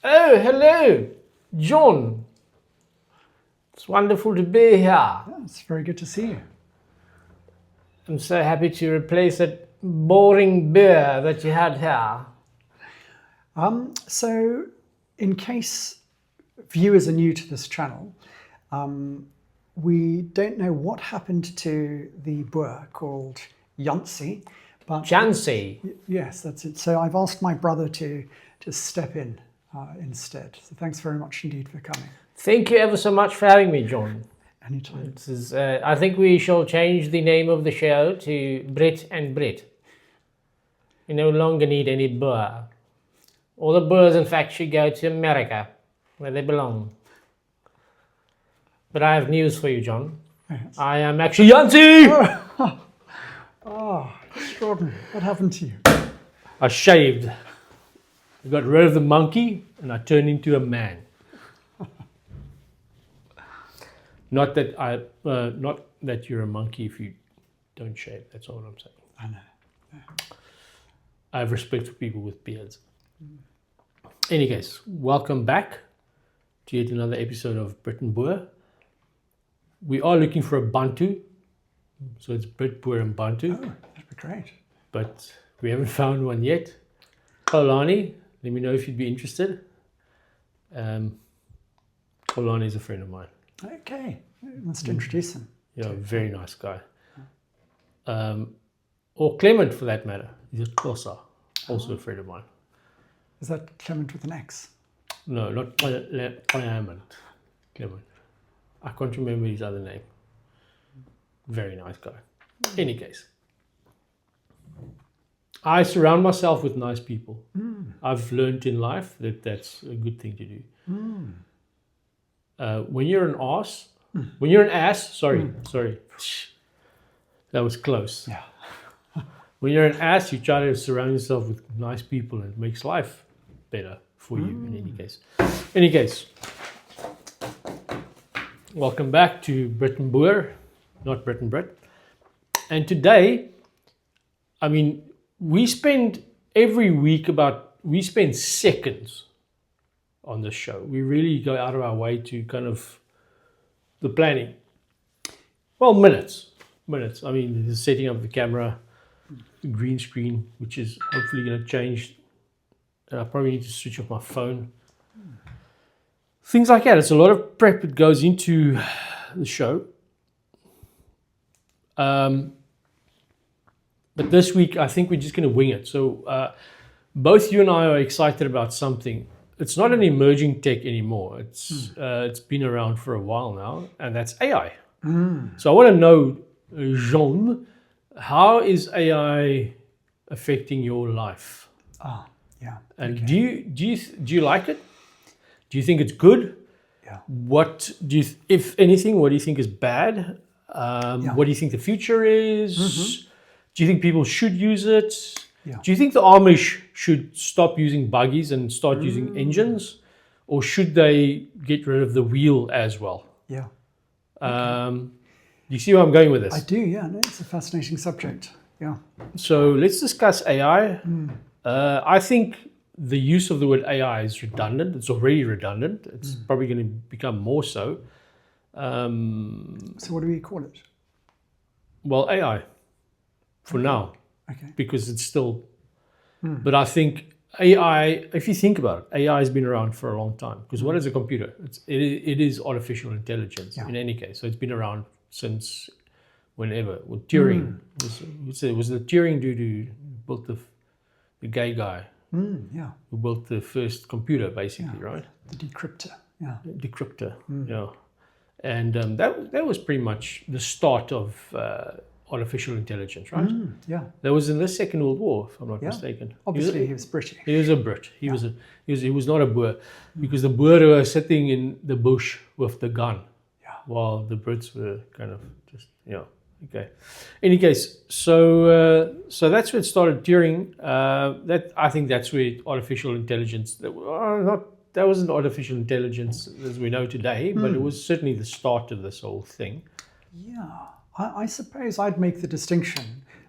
Oh, hello, John. It's wonderful to be here. Yeah, it's very good to see you. I'm so happy to replace that boring beer that you had here. So, in case viewers are new to this channel, we don't know what happened to the Boer called Jancy. But Jancy. Yes, that's it. So I've asked my brother to step in instead. So thanks very much indeed for coming. Thank you ever so much for having me, John. Anytime. I think we shall change the name of the show to Brit and Brit. We no longer need any Boer. All the Boers, in fact, should go to America, where they belong. But I have news for you, John. Yes. I am actually Jancy! Oh, extraordinary. What happened to you? I shaved. I got rid of the monkey and I turned into a man. Not that you're a monkey if you don't shave. That's all I'm saying. I know. I have respect for people with beards. Any case, welcome back to yet another episode of Brit and Boer. We are looking for a Bantu, so it's Brit, Boer, and Bantu. Oh, that'd be great. But we haven't found one yet. Kolani, let me know if you'd be interested. Kolani is a friend of mine. Okay, you must introduce him. Yeah, very nice guy. Or Clement, for that matter. He's a Xhosa, also a friend of mine. Is that Clement with an X? No, not Clement. Clement. I can't remember his other name. Very nice guy. Any case, I surround myself with nice people. I've learned in life that that's a good thing to do. When you're an ass, sorry, that was close. Yeah. When you're an ass, you try to surround yourself with nice people, and it makes life better for you. In any case, welcome back to Brit and Boer, not Brit and Brit. And today, I mean, we spend seconds on this show. We really go out of our way to kind of the planning. Well, minutes. I mean, the setting up the camera, the green screen, which is hopefully going to change. And I probably need to switch off my phone. Things like that. It's a lot of prep that goes into the show. But this week, I think we're just going to wing it. So both you and I are excited about something. It's not an emerging tech anymore. It's been around for a while now, and that's AI. So I want to know, Jean, how is AI affecting your life? Yeah. And okay. do you like it? Do you think it's good? Yeah. What do you, if anything, what do you think is bad? What do you think the future is? Do you think people should use it? Yeah. Do you think the Amish should stop using buggies and start using engines? Or should they get rid of the wheel as well? Yeah. Do you see where I'm going with this? I do, yeah. No, it's a fascinating subject. Yeah. So let's discuss AI. I think the use of the word AI is redundant. It's already redundant. It's probably going to become more so. So what do we call it? Well, AI for now. Okay. Because it's still, but I think AI, if you think about it, AI has been around for a long time. Because what is a computer? It is artificial intelligence in any case. So it's been around since whenever. Well, Turing, was the Turing dude who built the gay guy Yeah. who built the first computer, basically, right? The decryptor. Yeah. Decryptor, yeah. And that was pretty much the start of artificial intelligence, right? Yeah. That was in the Second World War, if I'm not mistaken. Obviously, he was British. He was a Brit. He was not a Boer, because the Boer were sitting in the bush with the gun, while the Brits were kind of just okay. Any case, so that's where it started. Turing. I think that's where artificial intelligence. That wasn't artificial intelligence as we know today, but it was certainly the start of this whole thing. Yeah. I suppose I'd make the distinction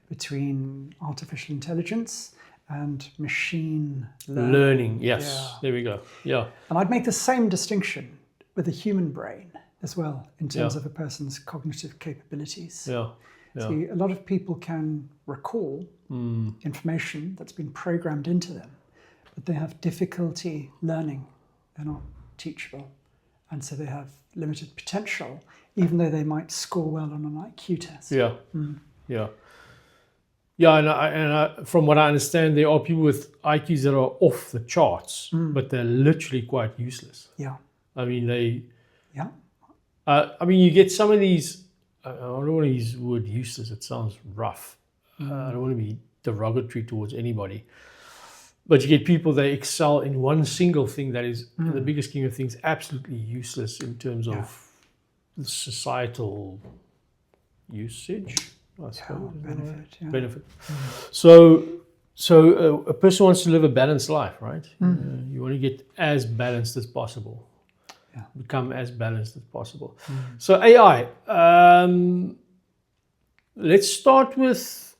between artificial intelligence and machine Learning, yes. Yeah. There we go. Yeah. And I'd make the same distinction with the human brain as well in terms Yeah. of a person's cognitive capabilities. Yeah. Yeah. See, a lot of people can recall information that's been programmed into them, but they have difficulty learning. They're not teachable. And so they have limited potential, even though they might score well on an IQ test. Yeah. Yeah. Yeah, and from what I understand, there are people with IQs that are off the charts, but they're literally quite useless. Yeah. I mean, Yeah. you get some of these, I don't want to use the word useless, it sounds rough. I don't want to be derogatory towards anybody. But you get people, they excel in one single thing that is, in the bigger scheme of things, absolutely useless in terms of the societal usage, I suppose. Benefit. So a person wants to live a balanced life, right? You want to get as balanced as possible. Yeah. Become as balanced as possible. So AI, let's start with,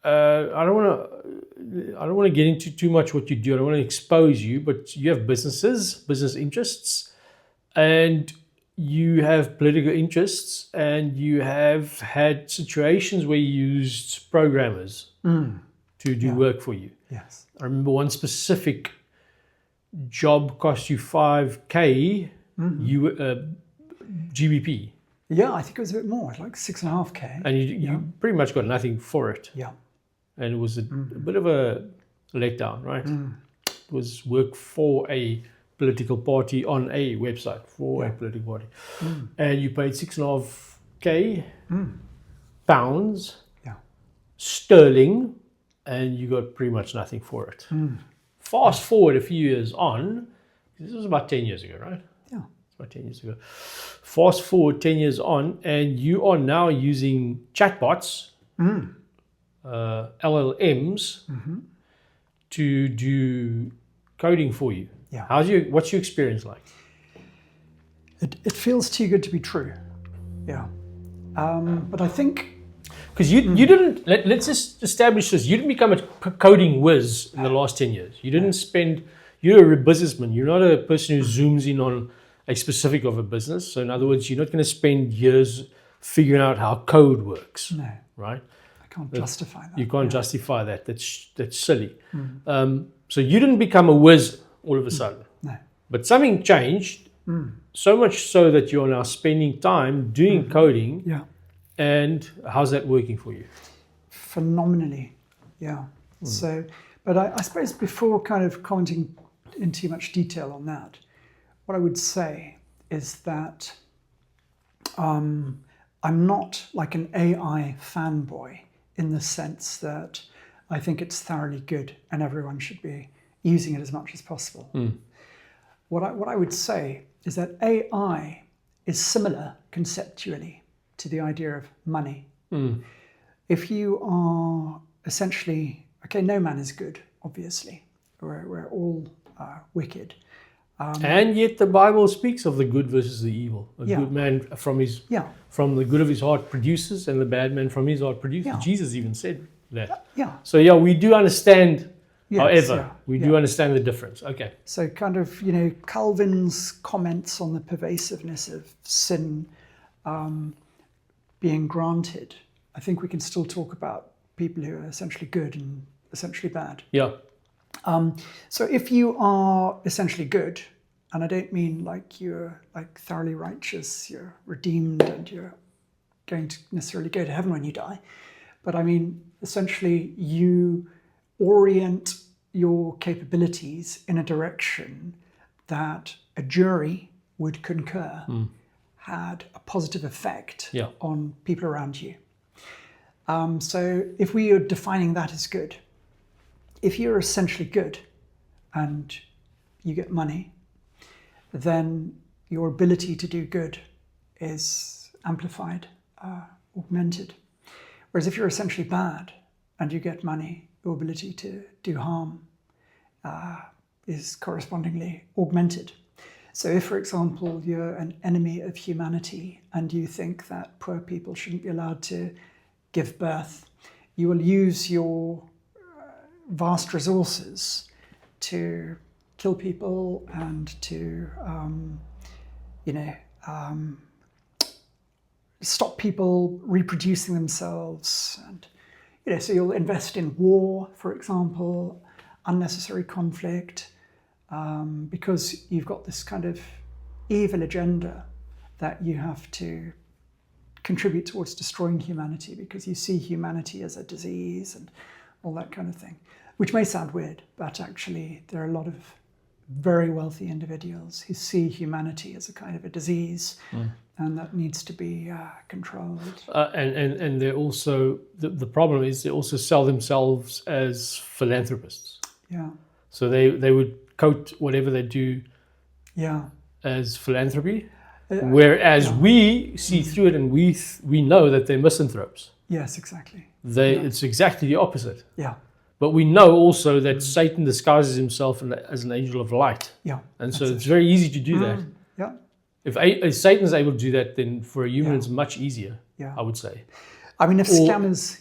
I don't want to get into too much what you do. I don't want to expose you, but you have business interests, and you have political interests, and you have had situations where you used programmers to do work for you. Yes. I remember one specific job cost you $5,000 GBP. Yeah, I think it was a bit more, like 6.5K. And you pretty much got nothing for it. Yeah. And it was a bit of a letdown, right? It was work for a political party on a website for a political party. And you paid 6.5K pounds sterling, and you got pretty much nothing for it. Fast forward a few years on, this was about 10 years ago, right? Yeah. It's about 10 years ago. Fast forward 10 years on, and you are now using chatbots, LLMs, to do coding for you. Yeah. What's your experience like? It feels too good to be true. Yeah. But I think... Because you didn't, let's just establish this, you didn't become a coding whiz in the last 10 years. You didn't you're a businessman. You're not a person who zooms in on a specific of a business. So in other words, you're not going to spend years figuring out how code works. No. Right? I can't justify that. You can't justify that. That's silly. So you didn't become a whiz all of a sudden. No. But something changed, so much so that you're now spending time doing coding. Yeah. And how's that working for you? Phenomenally, yeah. So, but I suppose before kind of commenting in too much detail on that, what I would say is that I'm not like an AI fanboy in the sense that I think it's thoroughly good and everyone should be using it as much as possible. What I would say is that AI is similar conceptually to the idea of money. If you are essentially, okay, no man is good, obviously. We're all wicked. And yet the Bible speaks of the good versus the evil. A good man from the good of his heart produces, and the bad man from his heart produces. Yeah. Jesus even said that. Yeah. So yeah, we do understand, Yes, however, we do understand the difference. Okay. So kind of, Calvin's comments on the pervasiveness of sin being granted, I think we can still talk about people who are essentially good and essentially bad. Yeah. So if you are essentially good, and I don't mean like you're like thoroughly righteous, you're redeemed and you're going to necessarily go to heaven when you die, but I mean essentially you orient your capabilities in a direction that a jury would concur had a positive effect on people around you. So if we are defining that as good, if you're essentially good and you get money, then your ability to do good is amplified, augmented. Whereas if you're essentially bad and you get money, your ability to do harm is correspondingly augmented. So if, for example, you're an enemy of humanity and you think that poor people shouldn't be allowed to give birth, you will use your vast resources to kill people and to, stop people reproducing themselves. And, so you'll invest in war, for example, unnecessary conflict, because you've got this kind of evil agenda that you have to contribute towards destroying humanity because you see humanity as a disease and all that kind of thing, which may sound weird, but actually there are a lot of very wealthy individuals who see humanity as a kind of a disease, and that needs to be controlled. And they're also, the problem is they also sell themselves as philanthropists. Yeah. So they would coat whatever they do as philanthropy, whereas we see through it and we know that they're misanthropes. Yes, exactly. It's exactly the opposite. Yeah. But we know also that Satan disguises himself as an angel of light. Yeah. And so it's very easy to do that. Yeah. If Satan is able to do that, then for a human it's much easier, I would say. I mean, if scammers,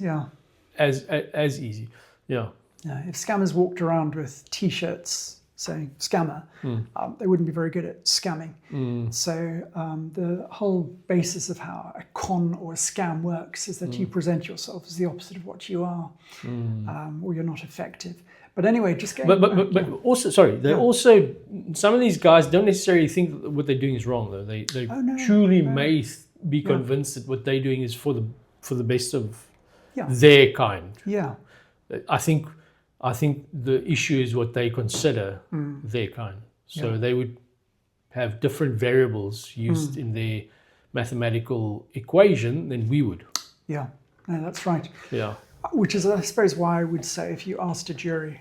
As easy, if scammers walked around with T-shirts saying scammer, they wouldn't be very good at scamming. So the whole basis of how a con or a scam works is that you present yourself as the opposite of what you are, or you're not effective. But anyway, just going back. But also, sorry, they also, some of these guys don't necessarily think that what they're doing is wrong, though. They truly may be convinced that what they're doing is for the best of their kind. Yeah. I think the issue is what they consider their kind. So they would have different variables used in their mathematical equation than we would. Yeah, no, that's right. Yeah. Which is, I suppose, why I would say if you asked a jury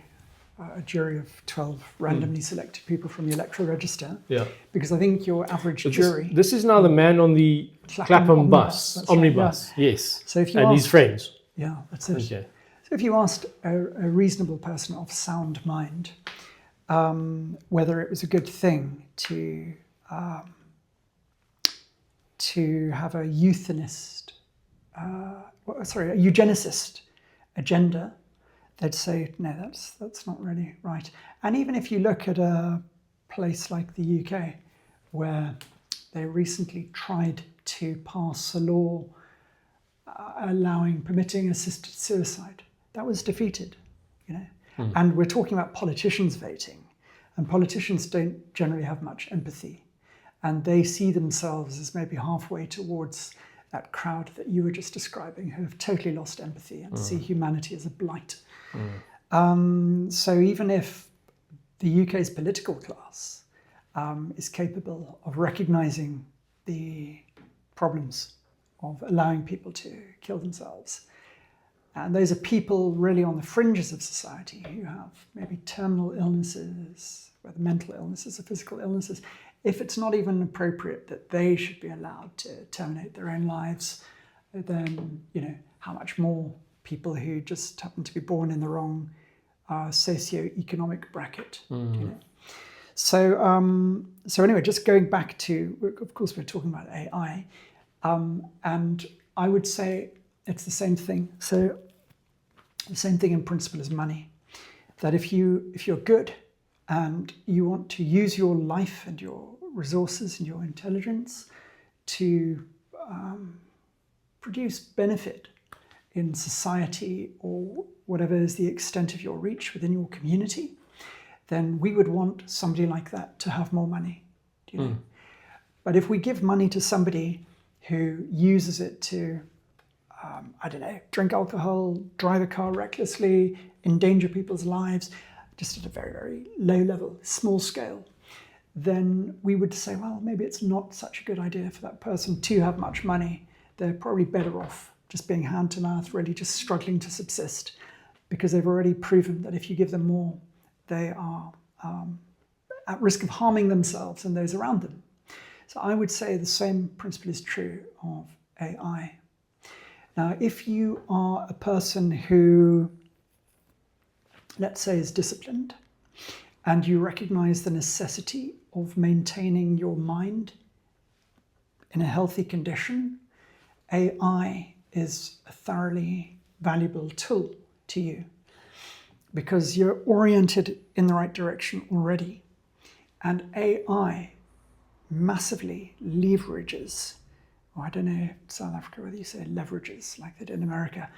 of 12 randomly selected people from the electoral register, because I think your average jury... This is now the man on the Clapham bus, omnibus, yes. So if you and his friends. Yeah, that's it. Okay. So if you asked a reasonable person of sound mind whether it was a good thing to have a eugenicist agenda, they'd say, no, that's not really right. And even if you look at a place like the UK, where they recently tried to pass a law permitting assisted suicide, that was defeated, And we're talking about politicians voting, and politicians don't generally have much empathy, and they see themselves as maybe halfway towards that crowd that you were just describing, who have totally lost empathy and see humanity as a blight. So even if the UK's political class is capable of recognizing the problems of allowing people to kill themselves, and those are people really on the fringes of society who have maybe terminal illnesses, whether mental illnesses or physical illnesses, if it's not even appropriate that they should be allowed to terminate their own lives, then, how much more people who just happen to be born in the wrong socio-economic bracket, So anyway, just going back to, of course, we're talking about AI, and I would say it's the same thing. So the same thing in principle as money, that if you're good and you want to use your life and your resources and your intelligence to produce benefit in society or whatever is the extent of your reach within your community, then we would want somebody like that to have more money. But if we give money to somebody who uses it to, drink alcohol, drive a car recklessly, endanger people's lives, just at a very, very low level, small scale, then we would say, well, maybe it's not such a good idea for that person to have much money. They're probably better off just being hand to mouth, really just struggling to subsist, because they've already proven that if you give them more, they are at risk of harming themselves and those around them. So I would say the same principle is true of AI. Now, if you are a person who, let's say, is disciplined, and you recognize the necessity of maintaining your mind in a healthy condition, AI is a thoroughly valuable tool to you. because you're oriented in the right direction already. And AI massively leverages, or I don't know, South Africa, whether you say leverages like they did in America,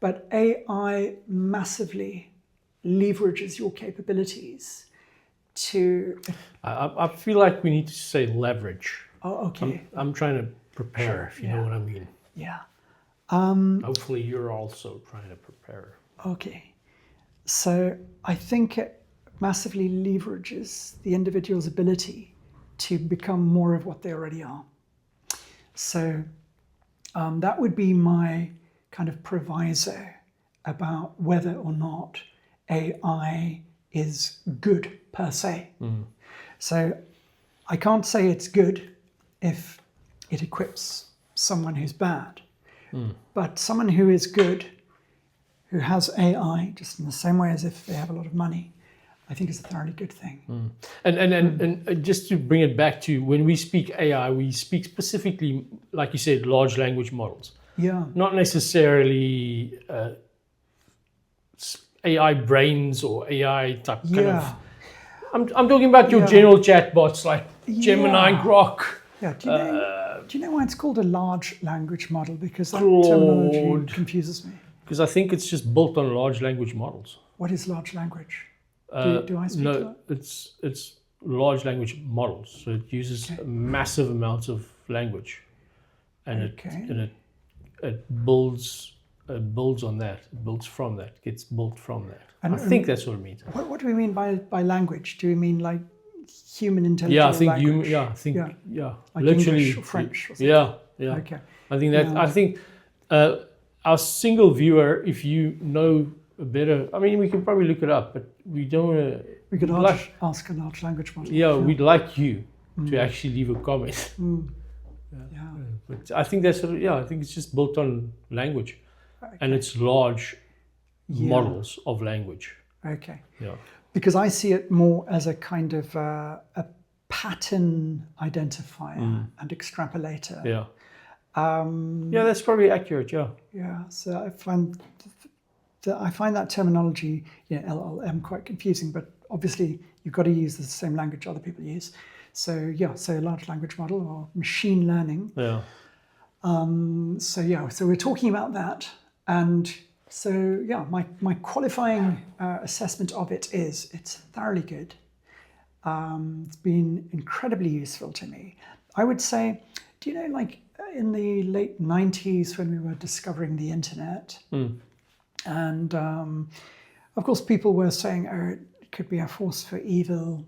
but AI massively leverages your capabilities to... I feel like we need to say leverage. Oh, okay. I'm trying to prepare, if you know what I mean. Yeah. Hopefully you're also trying to prepare. Okay. So I think it massively leverages the individual's ability to become more of what they already are. So that would be my kind of proviso about whether or not AI is good per se. So I can't say it's good if it equips someone who's bad. But someone who is good, who has AI, just in the same way as if they have a lot of money, I think is a thoroughly good thing. And just to bring it back to when we speak AI, we speak specifically, like you said, large language models. Yeah. Not necessarily AI brains or AI type kind of. I'm talking about your general chatbots like Gemini, Grok. Yeah. Do you know why it's called a large language model? Because that terminology confuses me. Because I think it's just built on large language models. What is large language? Do I speak to that? It's large language models. So it uses massive amounts of language, and it builds on that. It builds from that. Gets built from that. And I think that's what it means. What do we mean by language? Do we mean like human intelligence? Yeah, I think language? Like literally English or French. Or yeah. Okay. I think that. I think our single viewer, if you know better, I mean, we can probably look it up, but we don't want to. We could ask a large language model. Yeah, we'd like you to actually leave a comment. But I think that's I think it's just built on language, and it's large models of language. Okay. Yeah. Because I see it more as a kind of a pattern identifier and extrapolator. Yeah. That's probably accurate. Yeah. Yeah. So I find that terminology, LLM, quite confusing. But obviously, you've got to use the same language other people use. So a large language model or machine learning. Yeah. So we're talking about that, and so my qualifying assessment of it is it's thoroughly good. It's been incredibly useful to me. I would say, do you know, like in the late 90s when we were discovering the internet, and of course people were saying, oh, it could be a force for evil.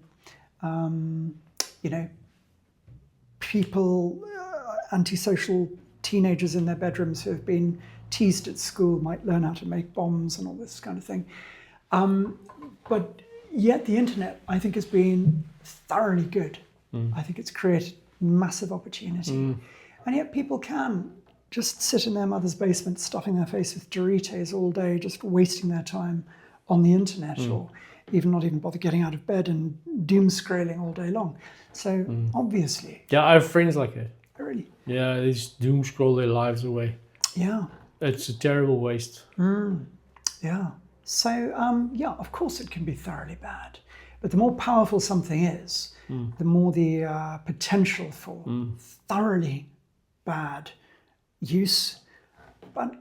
People, antisocial teenagers in their bedrooms who have been teased at school might learn how to make bombs and all this kind of thing. But yet the internet, I think, has been thoroughly good. I think it's created massive opportunity. And yet people can just sit in their mother's basement, stuffing their face with Doritos all day, just wasting their time on the internet, or not even bother getting out of bed and doom scrolling all day long. So obviously. Yeah, I have friends like that. Really? Yeah, they just doom scroll their lives away. Yeah. It's a terrible waste. Yeah. So, of course it can be thoroughly bad. But the more powerful something is, the more the potential for thoroughly bad use, but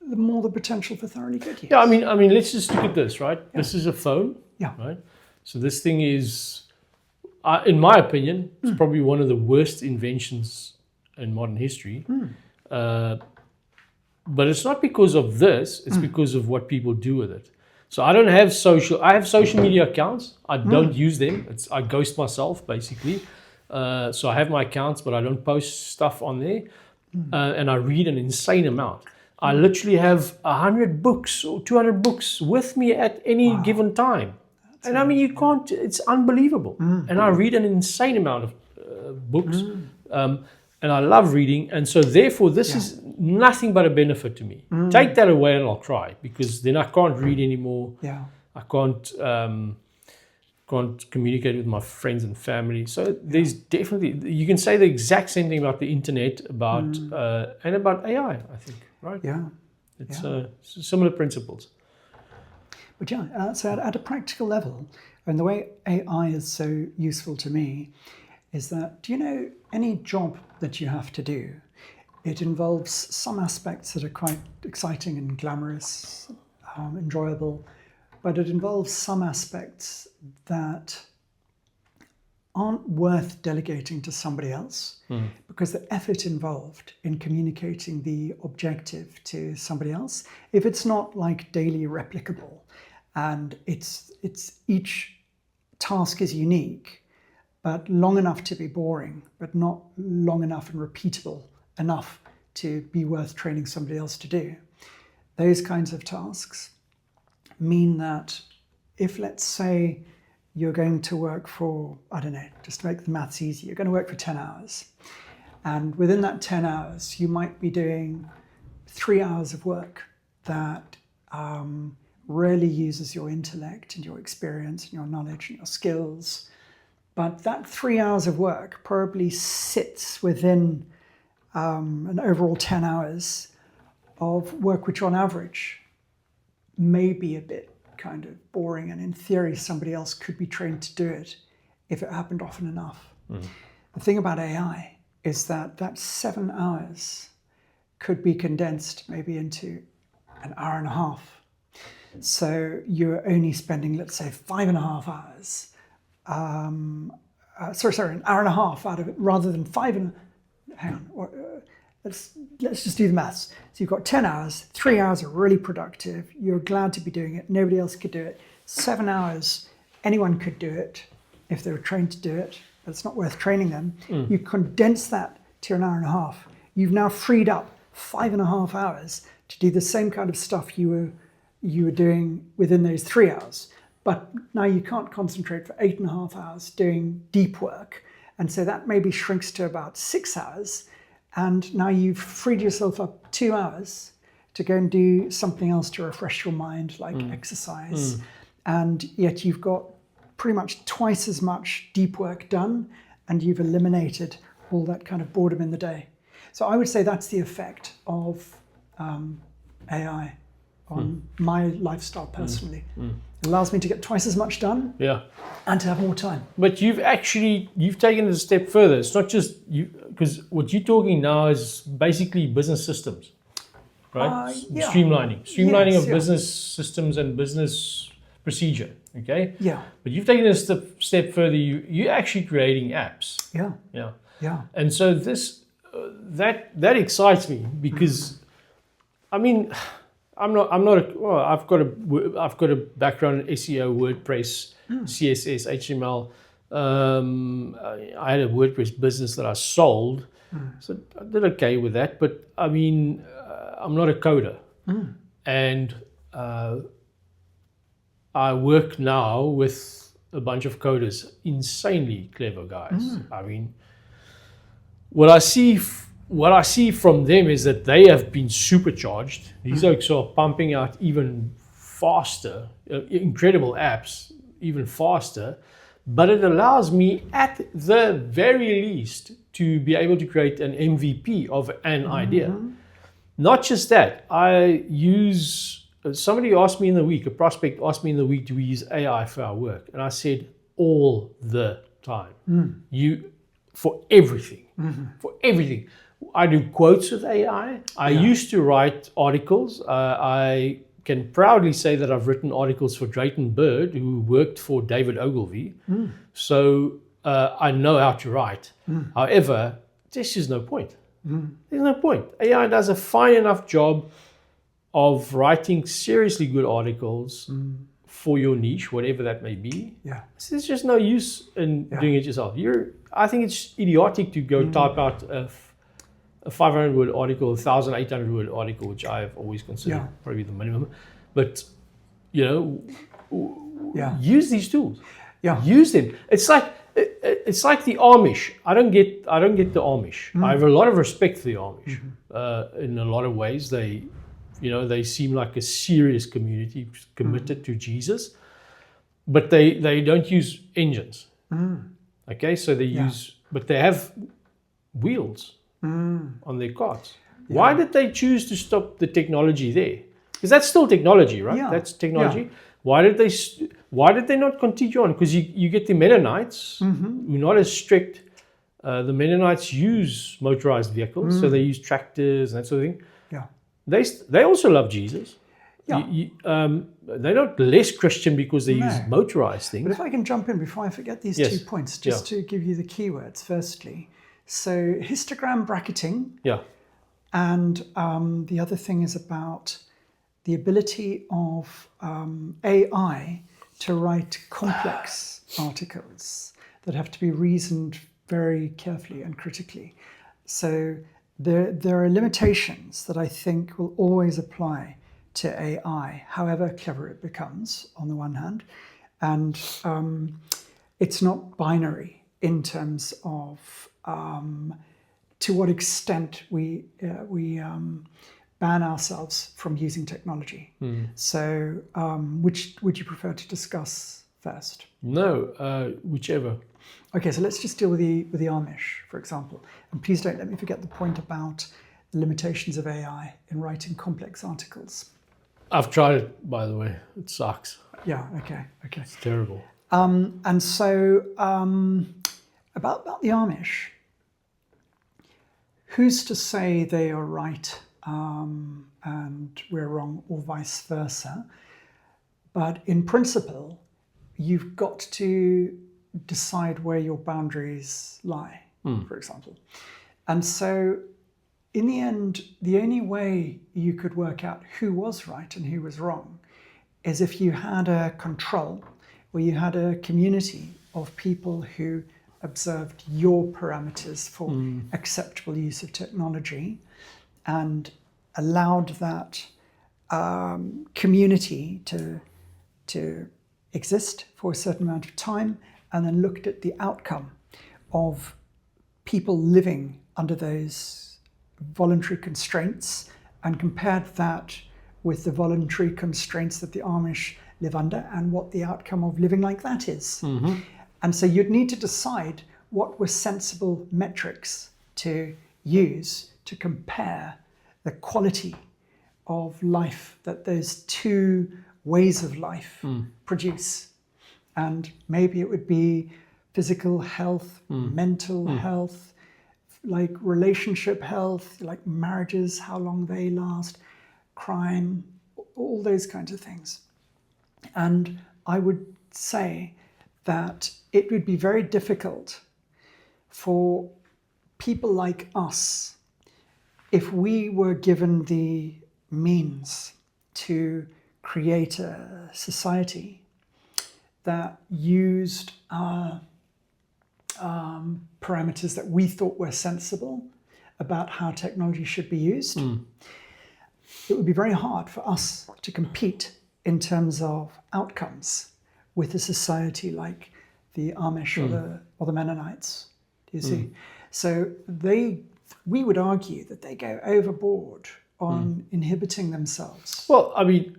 the more the potential for thoroughly good use. Yeah, I mean, let's just look at this, right? Yeah. This is a phone. Yeah. Right? So this thing is, in my opinion, it's probably one of the worst inventions in modern history. But it's not because of this, it's because of what people do with it. So I have social media accounts. I don't use them. I ghost myself, basically. So I have my accounts, but I don't post stuff on there. And I read an insane amount. I literally have 100 books or 200 books with me at any given time. And I mean, you can't, it's unbelievable. And I read an insane amount of books. And I love reading. And so therefore, this is nothing but a benefit to me. Take that away and I'll cry, because then I can't read anymore. Yeah. I can't communicate with my friends and family. So there's definitely, you can say the exact same thing about the internet, about and about AI, I think, right? Yeah. It's similar principles. But yeah, so at a practical level, and the way AI is so useful to me is that, do you know, any job that you have to do, it involves some aspects that are quite exciting and glamorous, enjoyable, but it involves some aspects that aren't worth delegating to somebody else, because the effort involved in communicating the objective to somebody else, if it's not like daily replicable and it's each task is unique, but long enough to be boring, but not long enough and repeatable enough to be worth training somebody else to do, those kinds of tasks mean that if, let's say, you're going to work for, I don't know, just to make the maths easy, you're going to work for 10 hours. And within that 10 hours, you might be doing 3 hours of work that really uses your intellect and your experience and your knowledge and your skills. But that 3 hours of work probably sits within an overall 10 hours of work which on average may be a bit kind of boring, and in theory somebody else could be trained to do it if it happened often enough. The thing about AI is that 7 hours could be condensed maybe into an hour and a half. So you're only spending, let's say, 5.5 hours. An hour and a half out of it, rather than let's just do the maths. So you've got 10 hours, 3 hours are really productive, you're glad to be doing it, nobody else could do it. 7 hours, anyone could do it if they were trained to do it, but it's not worth training them. You condense that to an hour and a half. You've now freed up 5.5 hours to do the same kind of stuff you were doing within those 3 hours. But now you can't concentrate for 8.5 hours doing deep work. And so that maybe shrinks to about 6 hours. And now you've freed yourself up 2 hours to go and do something else to refresh your mind, like exercise. And yet you've got pretty much twice as much deep work done, and you've eliminated all that kind of boredom in the day. So I would say that's the effect of AI on my lifestyle personally. It allows me to get twice as much done, and to have more time. But you've taken it a step further. It's not just you, because what you're talking now is basically business systems, right? Streamlining of business systems and business procedure. Okay. Yeah. But you've taken it a step further. You're actually creating apps. Yeah. And so this that excites me, because I mean, I've got a background in SEO, WordPress, CSS, HTML. I had a WordPress business that I sold, so I did okay with that. But I mean, I'm not a coder, and I work now with a bunch of coders, insanely clever guys. I mean, what I see from them is that they have been supercharged. These folks are pumping out even faster, incredible apps, even faster. But it allows me, at the very least, to be able to create an MVP of an idea. Not just that, somebody asked me in the week, a prospect asked me in the week, do we use AI for our work? And I said, all the time. For everything. For everything. I do quotes with AI. I used to write articles. I can proudly say that I've written articles for Brit and Boer, who worked for David Ogilvy. So I know how to write. However, there's just no point. There's no point. AI does a fine enough job of writing seriously good articles for your niche, whatever that may be. So there's just no use in doing it yourself. I think it's idiotic to go type out a 500-word article, 1,800-word article, which I've always considered probably the minimum. But, use these tools. Use them. It's like the Amish. I don't get the Amish. I have a lot of respect for the Amish. In a lot of ways, they seem like a serious community committed to Jesus, but they don't use engines. Okay, so they but they have wheels on their carts. Why did they choose to stop the technology there? Because that's still technology, right? That's technology. Why did they not continue on? Because you get the Mennonites, who are not as strict. The Mennonites use motorized vehicles, so they use tractors and that sort of thing. Yeah. They also love Jesus. Yeah. They're not less Christian because they use motorized things. But if I can jump in before I forget these 2 points, just to give you the keywords. Firstly, so histogram bracketing. Yeah. And the other thing is about the ability of AI to write complex articles that have to be reasoned very carefully and critically. So there are limitations that I think will always apply to AI, however clever it becomes, on the one hand. And it's not binary in terms of to what extent we ban ourselves from using technology. So which would you prefer to discuss first? No, whichever. Okay, so let's just deal with the Amish, for example. And please don't let me forget the point about the limitations of AI in writing complex articles. I've tried it, by the way. It sucks. Yeah, okay. It's terrible. And so about the Amish, who's to say they are right and we're wrong, or vice versa? But in principle, you've got to decide where your boundaries lie, for example. And so in the end, the only way you could work out who was right and who was wrong is if you had a control, or you had a community of people who observed your parameters for acceptable use of technology and allowed that community to exist for a certain amount of time, and then looked at the outcome of people living under those voluntary constraints and compared that with the voluntary constraints that the Amish live under and what the outcome of living like that is. And so you'd need to decide what were sensible metrics to use to compare the quality of life that those two ways of life produce. And maybe it would be physical health, mental health, like relationship health, like marriages, how long they last, crime, all those kinds of things. And I would say that it would be very difficult for people like us, if we were given the means to create a society that used our parameters that we thought were sensible about how technology should be used. It would be very hard for us to compete in terms of outcomes with a society like the Amish or the Mennonites. Do you see? So we would argue that they go overboard on inhibiting themselves. Well, I mean,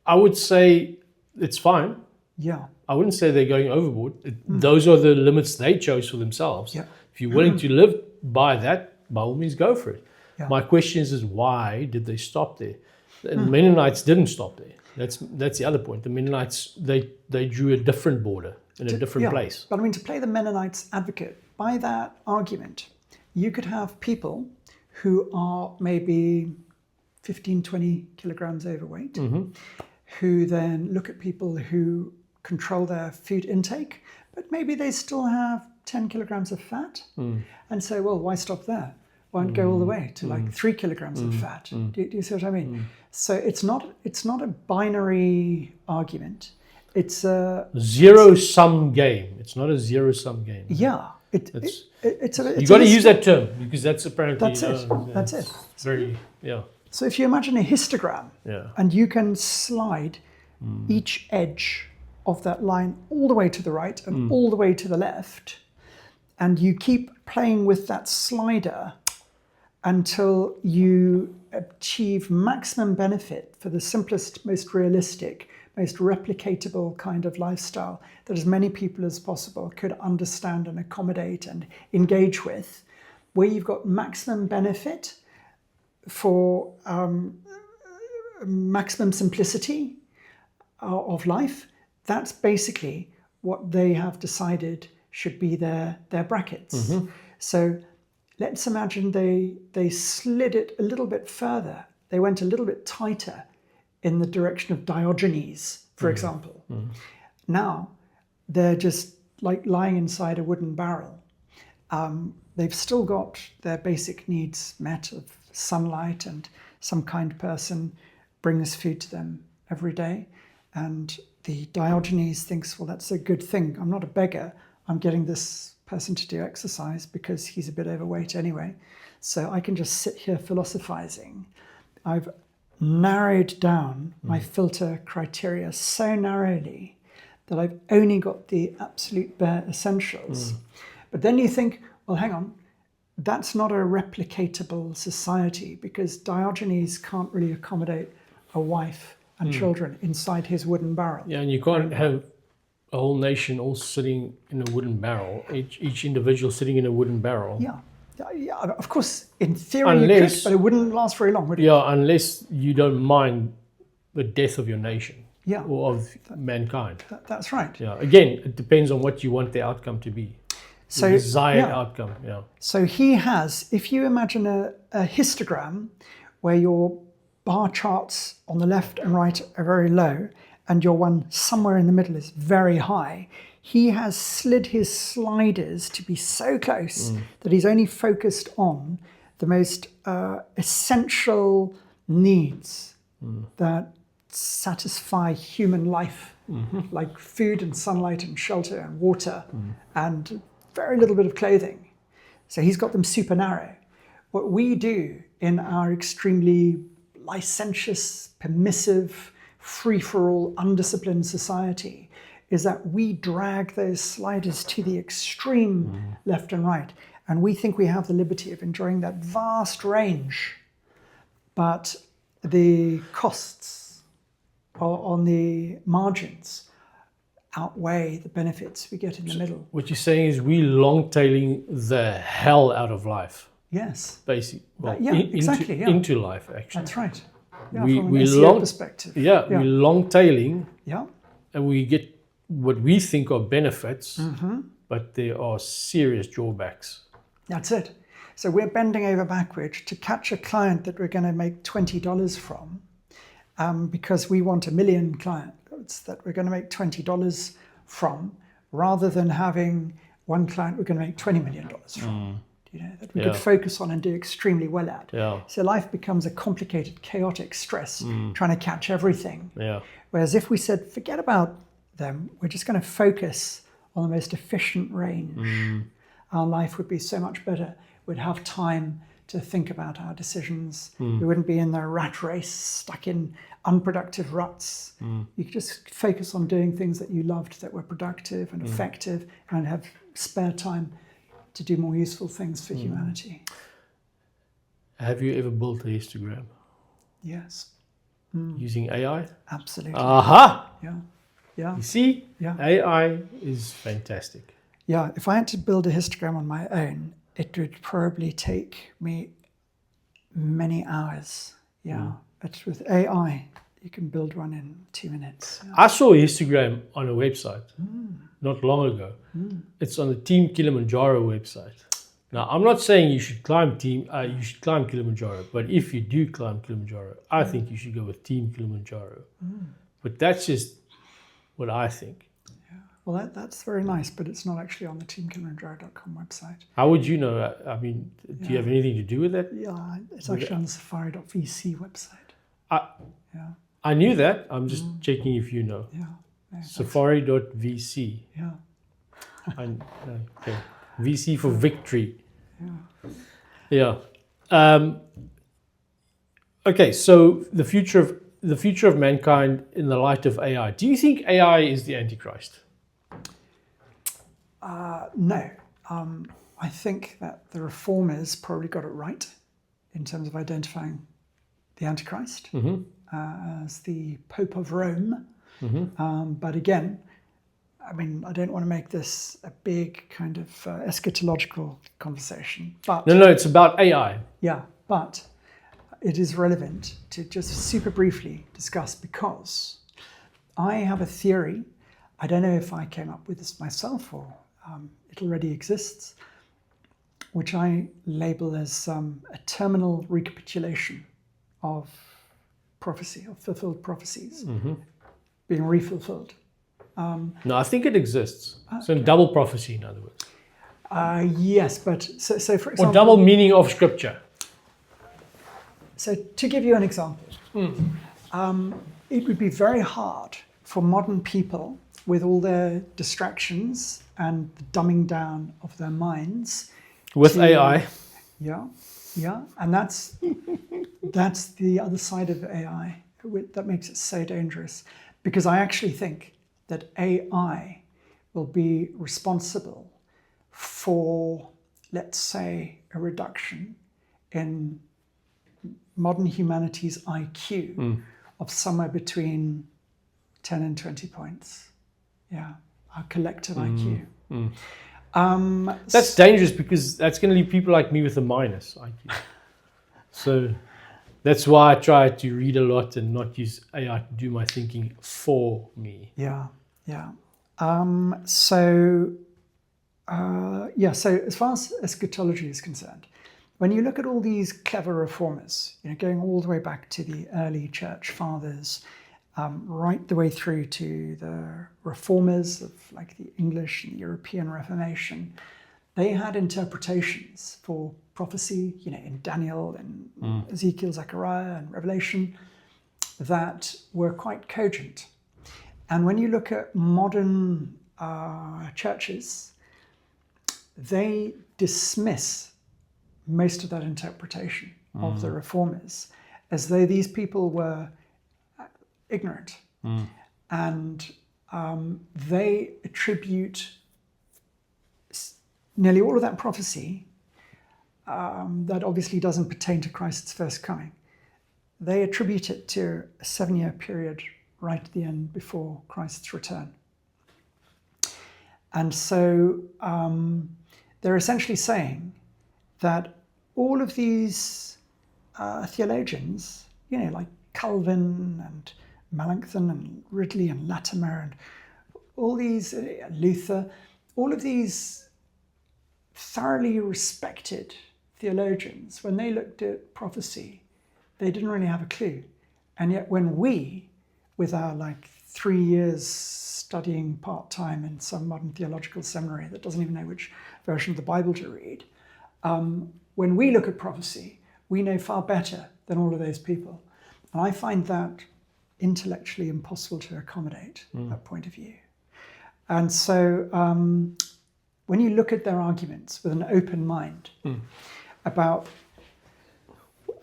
I would say it's fine. Yeah. I wouldn't say they're going overboard. Those are the limits they chose for themselves. Yeah. If you're willing to live by that, by all means, go for it. Yeah. My question is why did they stop there? The Mennonites didn't stop there. That's the other point. The Mennonites, they drew a different border in a different place. But I mean, to play the Mennonites advocate, by that argument, you could have people who are maybe 15, 20 kilograms overweight, who then look at people who control their food intake, but maybe they still have 10 kilograms of fat, and say, well, why stop there? Why not go all the way to like 3 kilograms of fat? Do you see what I mean? So it's not a binary argument. It's a zero-sum game. It's not a zero-sum game. Yeah. You got to use that term because that's apparently... That's it. Very, So if you imagine a histogram and you can slide each edge of that line all the way to the right and all the way to the left, and you keep playing with that slider until you achieve maximum benefit for the simplest, most realistic, most replicatable kind of lifestyle that as many people as possible could understand and accommodate and engage with, where you've got maximum benefit for maximum simplicity, of life, that's basically what they have decided should be their brackets. So let's imagine they slid it a little bit further. They went a little bit tighter in the direction of Diogenes, for example. Now they're just like lying inside a wooden barrel. They've still got their basic needs met of sunlight, and some kind person brings food to them every day. And the Diogenes thinks, well, that's a good thing. I'm not a beggar. I'm getting this person to do exercise because he's a bit overweight anyway. So I can just sit here philosophizing. I've narrowed down my filter criteria so narrowly that I've only got the absolute bare essentials. But then you think, well, hang on, that's not a replicatable society, because Diogenes can't really accommodate a wife and children inside his wooden barrel. Yeah, and you can't have a whole nation all sitting in a wooden barrel, each individual sitting in a wooden barrel. Yeah, of course, in theory you could, but it wouldn't last very long, would it? Yeah, unless you don't mind the death of your nation. Yeah. Or of mankind. That's right. Yeah. Again, it depends on what you want the outcome to be. So, the desired outcome. Yeah. So he has, if you imagine a histogram where your bar charts on the left and right are very low and your one somewhere in the middle is very high, he has slid his sliders to be so close that he's only focused on the most essential needs that satisfy human life, like food and sunlight and shelter and water and very little bit of clothing. So he's got them super narrow. What we do in our extremely licentious, permissive, free-for-all, undisciplined society is that we drag those sliders to the extreme left and right. And we think we have the liberty of enjoying that vast range. But the costs on the margins outweigh the benefits we get in the middle. What you're saying is we long-tailing the hell out of life. Yes. Basically. Well, exactly. Into life, actually. That's right. Yeah, we from an SEO perspective. We're long-tailing, Yeah. and we get what we think are benefits, but there are serious drawbacks. That's it. So we're bending over backwards to catch a client that we're going to make $20 from, because we want 1 million clients that we're going to make $20 from, rather than having one client we're going to make $20 million from. That we could focus on and do extremely well at. Yeah. So life becomes a complicated, chaotic stress, trying to catch everything. Yeah. Whereas if we said, forget about them, we're just going to focus on the most efficient range, our life would be so much better. We'd have time to think about our decisions. We wouldn't be in the rat race, stuck in unproductive ruts. You could just focus on doing things that you loved, that were productive and effective, and have spare time to do more useful things for humanity. Have you ever built a histogram? Yes. Using AI? Absolutely. Aha! Yeah. You see? Yeah. AI is fantastic. Yeah, if I had to build a histogram on my own, it would probably take me many hours. Yeah. But with AI, you can build one in 2 minutes. Yeah. I saw a histogram on a website not long ago. It's on the Team Kilimanjaro website. Now, I'm not saying you should climb Kilimanjaro, but if you do climb Kilimanjaro, I think you should go with Team Kilimanjaro. But that's just what I think. Yeah. Well, that's very nice, but it's not actually on the teamkilimanjaro.com website. How would you know? I mean, do you have anything to do with that? Yeah, it's actually on the safari.vc website. I knew that. I'm just checking if you know. Yeah. Safari.vc. Yeah. Okay. VC for victory. Yeah. Okay. So the future of mankind in the light of AI. Do you think AI is the Antichrist? No. I think that the reformers probably got it right in terms of identifying the Antichrist as the Pope of Rome. But again, I mean, I don't want to make this a big kind of eschatological conversation. But No, it's about AI. yeah, but it is relevant to just super briefly discuss, because I have a theory. I don't know if I came up with this myself or it already exists, which I label as a terminal recapitulation of prophecy, of fulfilled prophecies being refulfilled. No, I think it exists. So double prophecy, in other words. Yes, but so for example... Or double meaning of Scripture. So to give you an example, it would be very hard for modern people with all their distractions and the dumbing down of their minds. With AI. Yeah, and that's the other side of AI that makes it so dangerous, because I actually think that AI will be responsible for, let's say, a reduction in modern humanity's IQ of somewhere between 10 and 20 points. Yeah, our collective IQ. That's dangerous, because that's going to leave people like me with a minus IQ. So that's why I try to read a lot and not use AI to do my thinking for me. Yeah. So as far as eschatology is concerned, when you look at all these clever reformers, going all the way back to the early church fathers, right the way through to the reformers of like the English and European Reformation, they had interpretations for prophecy, in Daniel and Ezekiel, Zechariah and Revelation, that were quite cogent. And when you look at modern churches, they dismiss most of that interpretation of the reformers as though these people were ignorant. And they attribute nearly all of that prophecy that obviously doesn't pertain to Christ's first coming. They attribute it to a 7-year period right at the end before Christ's return. And so they're essentially saying that all of these theologians, like Calvin and Melanchthon and Ridley and Latimer and all these, Luther, all of these thoroughly respected theologians, when they looked at prophecy, they didn't really have a clue. And yet when we, with our 3 years studying part-time in some modern theological seminary that doesn't even know which version of the Bible to read, when we look at prophecy, we know far better than all of those people. And I find that intellectually impossible to accommodate that point of view. And so when you look at their arguments with an open mind about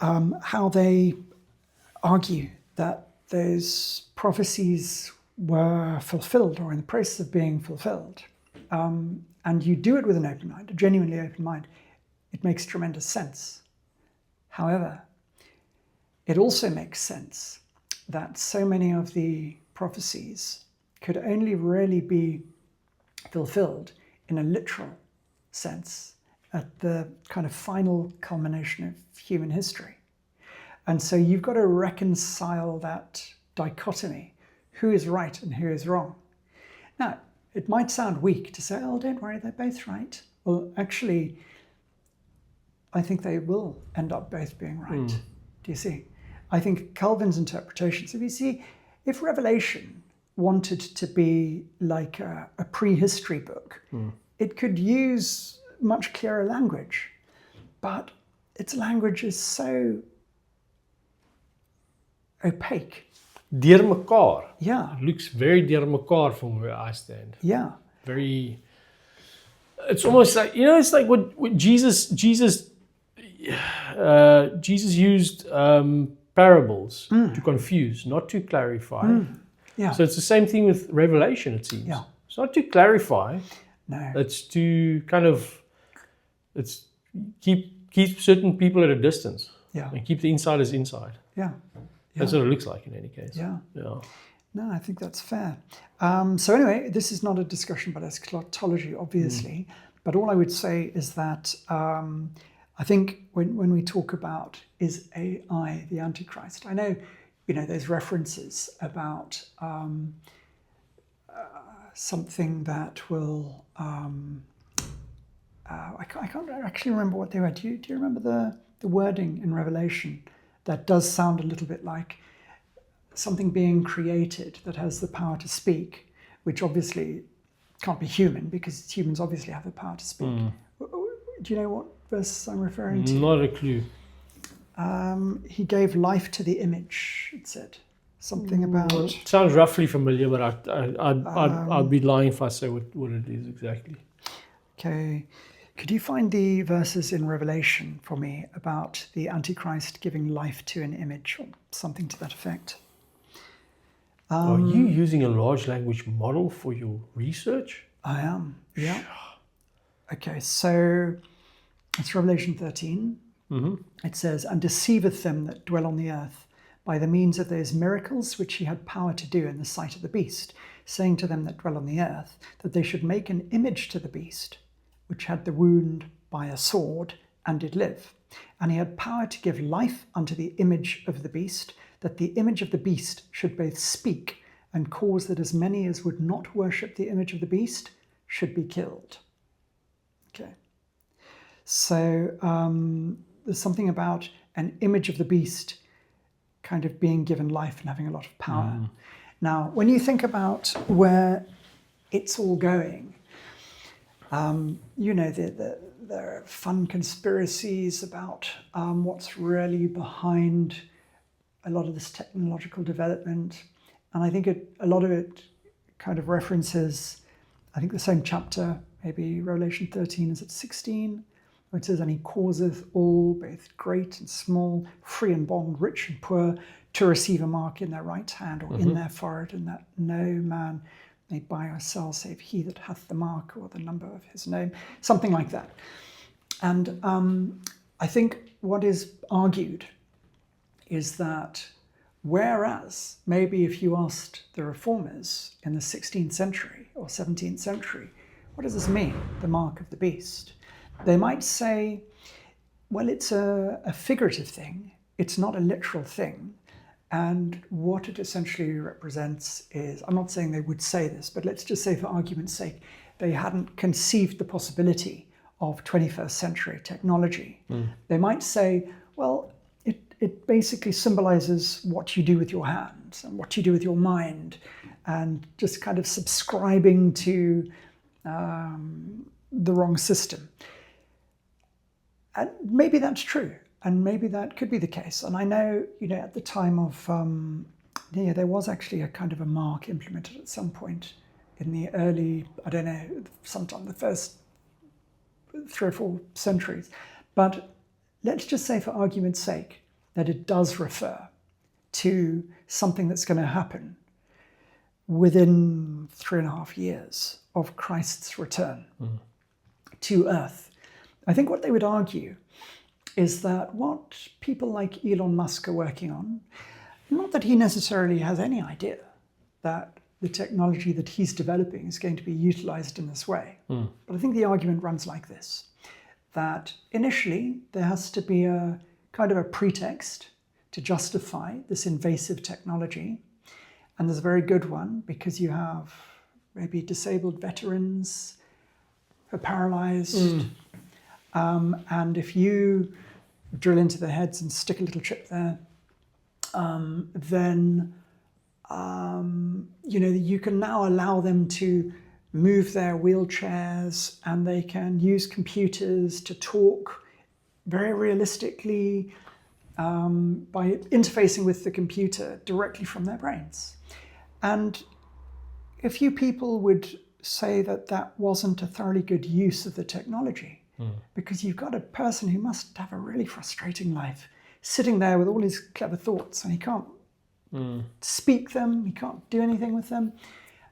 how they argue that those prophecies were fulfilled or in the process of being fulfilled, and you do it with an open mind, a genuinely open mind, it makes tremendous sense. However, it also makes sense that so many of the prophecies could only really be fulfilled in a literal sense at the kind of final culmination of human history. And so you've got to reconcile that dichotomy, who is right and who is wrong. Now, it might sound weak to say, oh, don't worry, they're both right. Well, actually, I think they will end up both being right. Do you see? I think Calvin's interpretation, so you see, if Revelation wanted to be like a prehistory book, it could use much clearer language, but its language is so opaque. Deur mekaar. Yeah. It looks very deur mekaar from where I stand. Yeah. Very. It's almost like, it's like what Jesus used parables to confuse, not to clarify. Yeah. So it's the same thing with Revelation, it seems. Yeah. It's not to clarify. No. It's to kind of keep certain people at a distance. Yeah. And keep the insiders inside. Yeah. That's what it looks like in any case. Yeah. Yeah. No, I think that's fair. So anyway, this is not a discussion about eschatology, obviously, but all I would say is that I think when we talk about is AI the Antichrist, I know those references about something that will, I can't actually remember what they were. Do you remember the wording in Revelation? That does sound a little bit like something being created that has the power to speak, which obviously can't be human, because humans obviously have the power to speak. Do you know what verse I'm referring to? Not a clue. He gave life to the image, it said. Something about... It sounds roughly familiar, but I'd be lying if I say what it is exactly. Okay. Could you find the verses in Revelation for me about the Antichrist giving life to an image, or something to that effect? Are you using a large language model for your research? I am, yeah. Okay, so it's Revelation 13. It says, "And deceiveth them that dwell on the earth by the means of those miracles which he had power to do in the sight of the beast, saying to them that dwell on the earth, that they should make an image to the beast, which had the wound by a sword, and did live. And he had power to give life unto the image of the beast, that the image of the beast should both speak, and cause that as many as would not worship the image of the beast should be killed." Okay. So there's something about an image of the beast kind of being given life and having a lot of power. Now, when you think about where it's all going, there are fun conspiracies about what's really behind a lot of this technological development. And I think a lot of it kind of references, I think the same chapter, maybe Revelation 13, is it 16? Where it says, "And he causeth all, both great and small, free and bond, rich and poor, to receive a mark in their right hand or in their forehead, and that no man may buy or sell save he that hath the mark or the number of his name," something like that. And I think what is argued is that whereas maybe if you asked the reformers in the 16th century or 17th century, what does this mean, the mark of the beast? They might say, well, it's a figurative thing. It's not a literal thing. And what it essentially represents is, I'm not saying they would say this, but let's just say for argument's sake, they hadn't conceived the possibility of 21st century technology. They might say, well, it basically symbolizes what you do with your hands and what you do with your mind, and just kind of subscribing to the wrong system. And maybe that's true, and maybe that could be the case. And I know, at the time of, there was actually a kind of a mark implemented at some point in the early, I don't know, sometime the first 3 or 4 centuries. But let's just say for argument's sake that it does refer to something that's going to happen within 3.5 years of Christ's return to earth. I think what they would argue is that what people like Elon Musk are working on, not that he necessarily has any idea that the technology that he's developing is going to be utilized in this way. But I think the argument runs like this, that initially there has to be a kind of a pretext to justify this invasive technology. And there's a very good one, because you have maybe disabled veterans who are paralyzed. And if you drill into their heads and stick a little chip there, then you can now allow them to move their wheelchairs, and they can use computers to talk very realistically by interfacing with the computer directly from their brains. And a few people would say that that wasn't a thoroughly good use of the technology, because you've got a person who must have a really frustrating life, sitting there with all his clever thoughts, and he can't speak them, he can't do anything with them.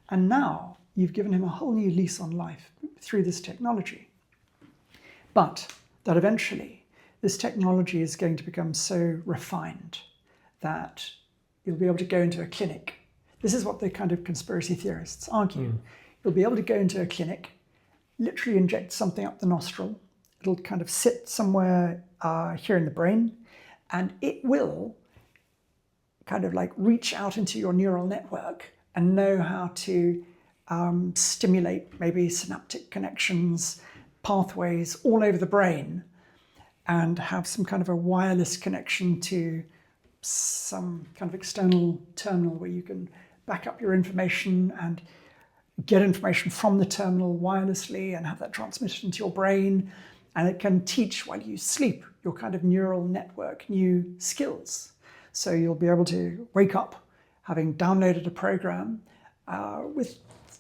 And now you've given him a whole new lease on life through this technology. But that eventually this technology is going to become so refined that you'll be able to go into a clinic. This is what the kind of conspiracy theorists argue. You'll be able to go into a clinic, literally inject something up the nostril. It'll kind of sit somewhere here in the brain, and it will kind of like reach out into your neural network and know how to stimulate maybe synaptic connections, pathways all over the brain, and have some kind of a wireless connection to some kind of external terminal where you can back up your information and get information from the terminal wirelessly and have that transmitted into your brain. And it can teach while you sleep your kind of neural network new skills. So you'll be able to wake up having downloaded a program with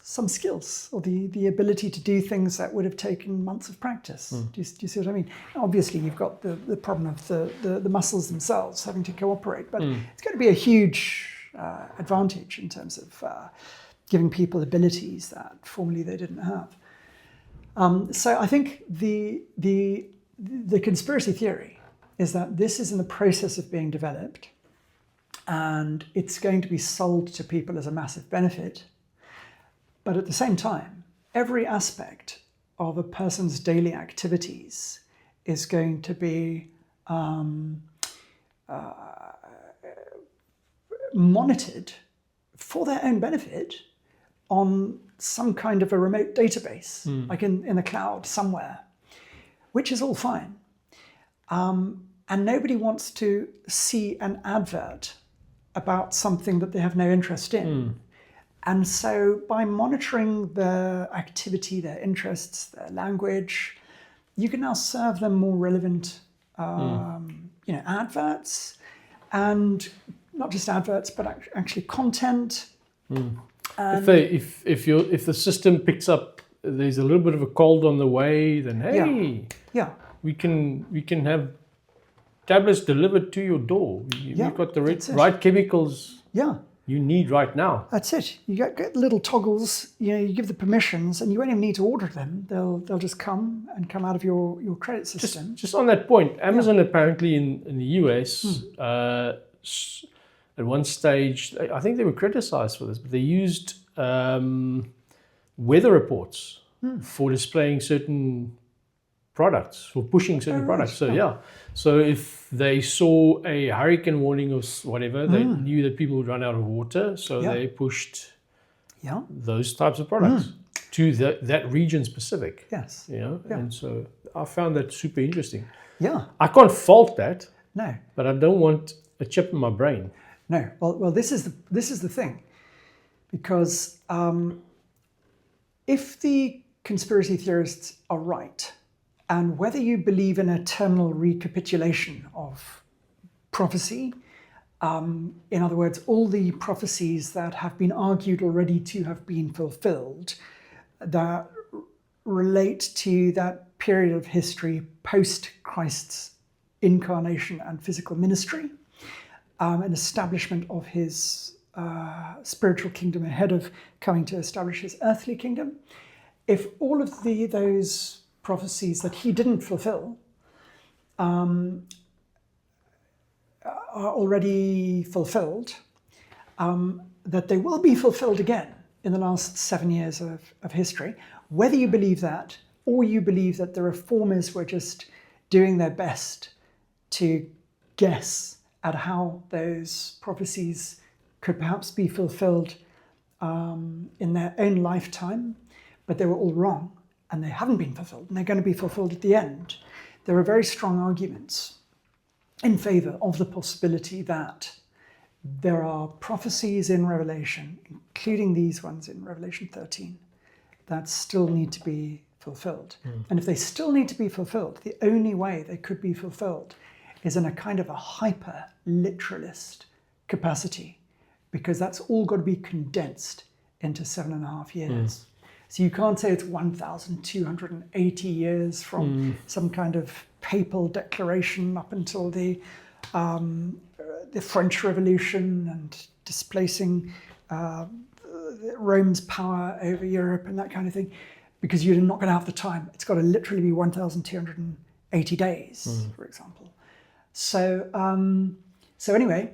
some skills, or the ability to do things that would have taken months of practice. Do you see what I mean? Obviously, you've got the problem of the muscles themselves having to cooperate, but it's going to be a huge advantage in terms of giving people abilities that formerly they didn't have. So I think the conspiracy theory is that this is in the process of being developed, and it's going to be sold to people as a massive benefit. But at the same time, every aspect of a person's daily activities is going to be monitored for their own benefit on some kind of a remote database, like in the cloud somewhere, which is all fine. And nobody wants to see an advert about something that they have no interest in. And so by monitoring their activity, their interests, their language, you can now serve them more relevant adverts, and not just adverts, but actually content. If the system picks up there's a little bit of a cold on the way, then hey, we can have tablets delivered to your door. You've got the right chemicals you need right now. That's it. You get little toggles, you give the permissions, and you won't even need to order them. They'll just come out of your credit system. Just on that point, Amazon apparently in the US, at one stage, I think they were criticized for this, but they used weather reports for displaying certain products, for pushing certain products. So so if they saw a hurricane warning or whatever, they knew that people would run out of water, so they pushed those types of products to that region specific. Yes. And so I found that super interesting. Yeah. I can't fault that. No. But I don't want a chip in my brain. No. Well, this is the thing, because if the conspiracy theorists are right, and whether you believe in a terminal recapitulation of prophecy, in other words, all the prophecies that have been argued already to have been fulfilled, that relate to that period of history post Christ's incarnation and physical ministry, an establishment of his spiritual kingdom ahead of coming to establish his earthly kingdom. If all of those prophecies that he didn't fulfill are already fulfilled, that they will be fulfilled again in the last 7 years of history, whether you believe that or you believe that the reformers were just doing their best to guess at how those prophecies could perhaps be fulfilled in their own lifetime, but they were all wrong and they haven't been fulfilled and they're going to be fulfilled at the end. There are very strong arguments in favor of the possibility that there are prophecies in Revelation, including these ones in Revelation 13, that still need to be fulfilled. And if they still need to be fulfilled, the only way they could be fulfilled is in a kind of a hyper-literalist capacity, because that's all got to be condensed into 7.5 years. So you can't say it's 1,280 years from some kind of papal declaration up until the French Revolution and displacing Rome's power over Europe and that kind of thing, because you're not going to have the time. It's got to literally be 1,280 days, for example. So anyway,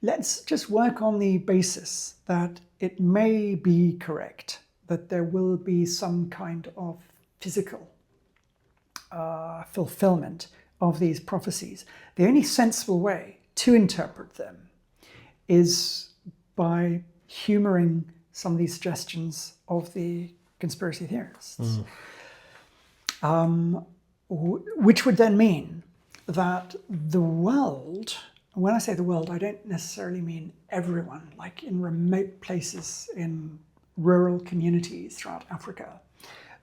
let's just work on the basis that it may be correct that there will be some kind of physical fulfillment of these prophecies. The only sensible way to interpret them is by humoring some of these suggestions of the conspiracy theorists. Which would then mean that the world, when I say the world, I don't necessarily mean everyone, like in remote places, in rural communities throughout Africa.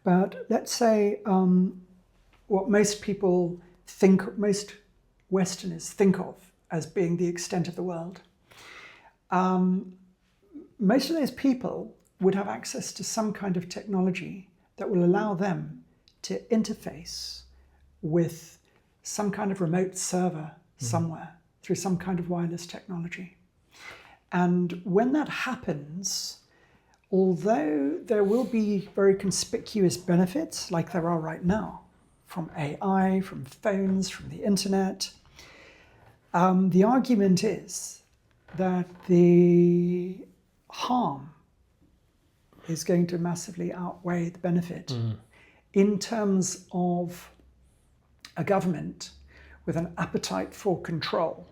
But let's say what most people think, most Westerners think of as being the extent of the world. Most of those people would have access to some kind of technology that will allow them to interface with some kind of remote server somewhere through some kind of wireless technology. And when that happens, although there will be very conspicuous benefits like there are right now from AI, from phones, from the internet, the argument is that the harm is going to massively outweigh the benefit in terms of a government with an appetite for control.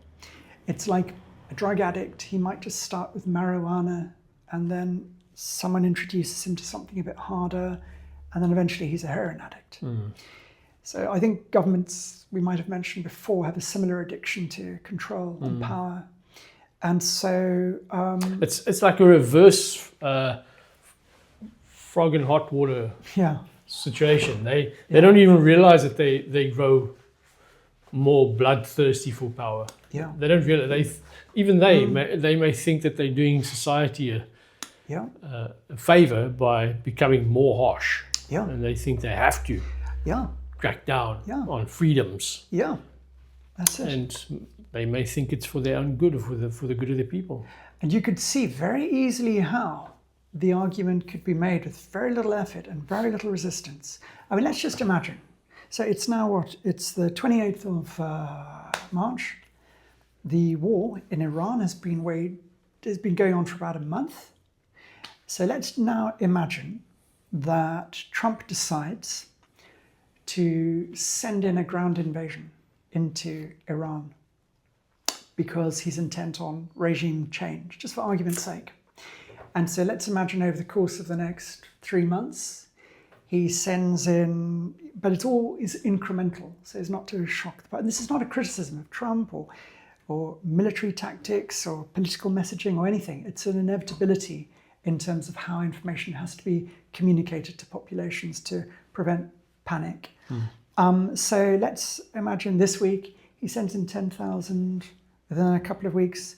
It's like a drug addict. He might just start with marijuana and then someone introduces him to something a bit harder and then eventually he's a heroin addict. So I think governments, we might have mentioned before, have a similar addiction to control and power. And so it's like a reverse frog in hot water situation. They don't even realize that they grow more bloodthirsty for power. Yeah. They don't realize they may think that they're doing society a favor by becoming more harsh. Yeah. And they think they have to crack down on freedoms. Yeah. That's it. And they may think it's for their own good or for the good of the people. And you could see very easily how the argument could be made with very little effort and very little resistance. I mean, let's just imagine. So it's now it's the 28th of March. The war in Iran has been going on for about a month. So let's now imagine that Trump decides to send in a ground invasion into Iran because he's intent on regime change, just for argument's sake. And so let's imagine over the course of the next 3 months, he sends in, but it all is incremental, so it's not to shock the party. This is not a criticism of Trump or military tactics or political messaging or anything. It's an inevitability in terms of how information has to be communicated to populations to prevent panic. So let's imagine this week he sends in 10,000. Within a couple of weeks,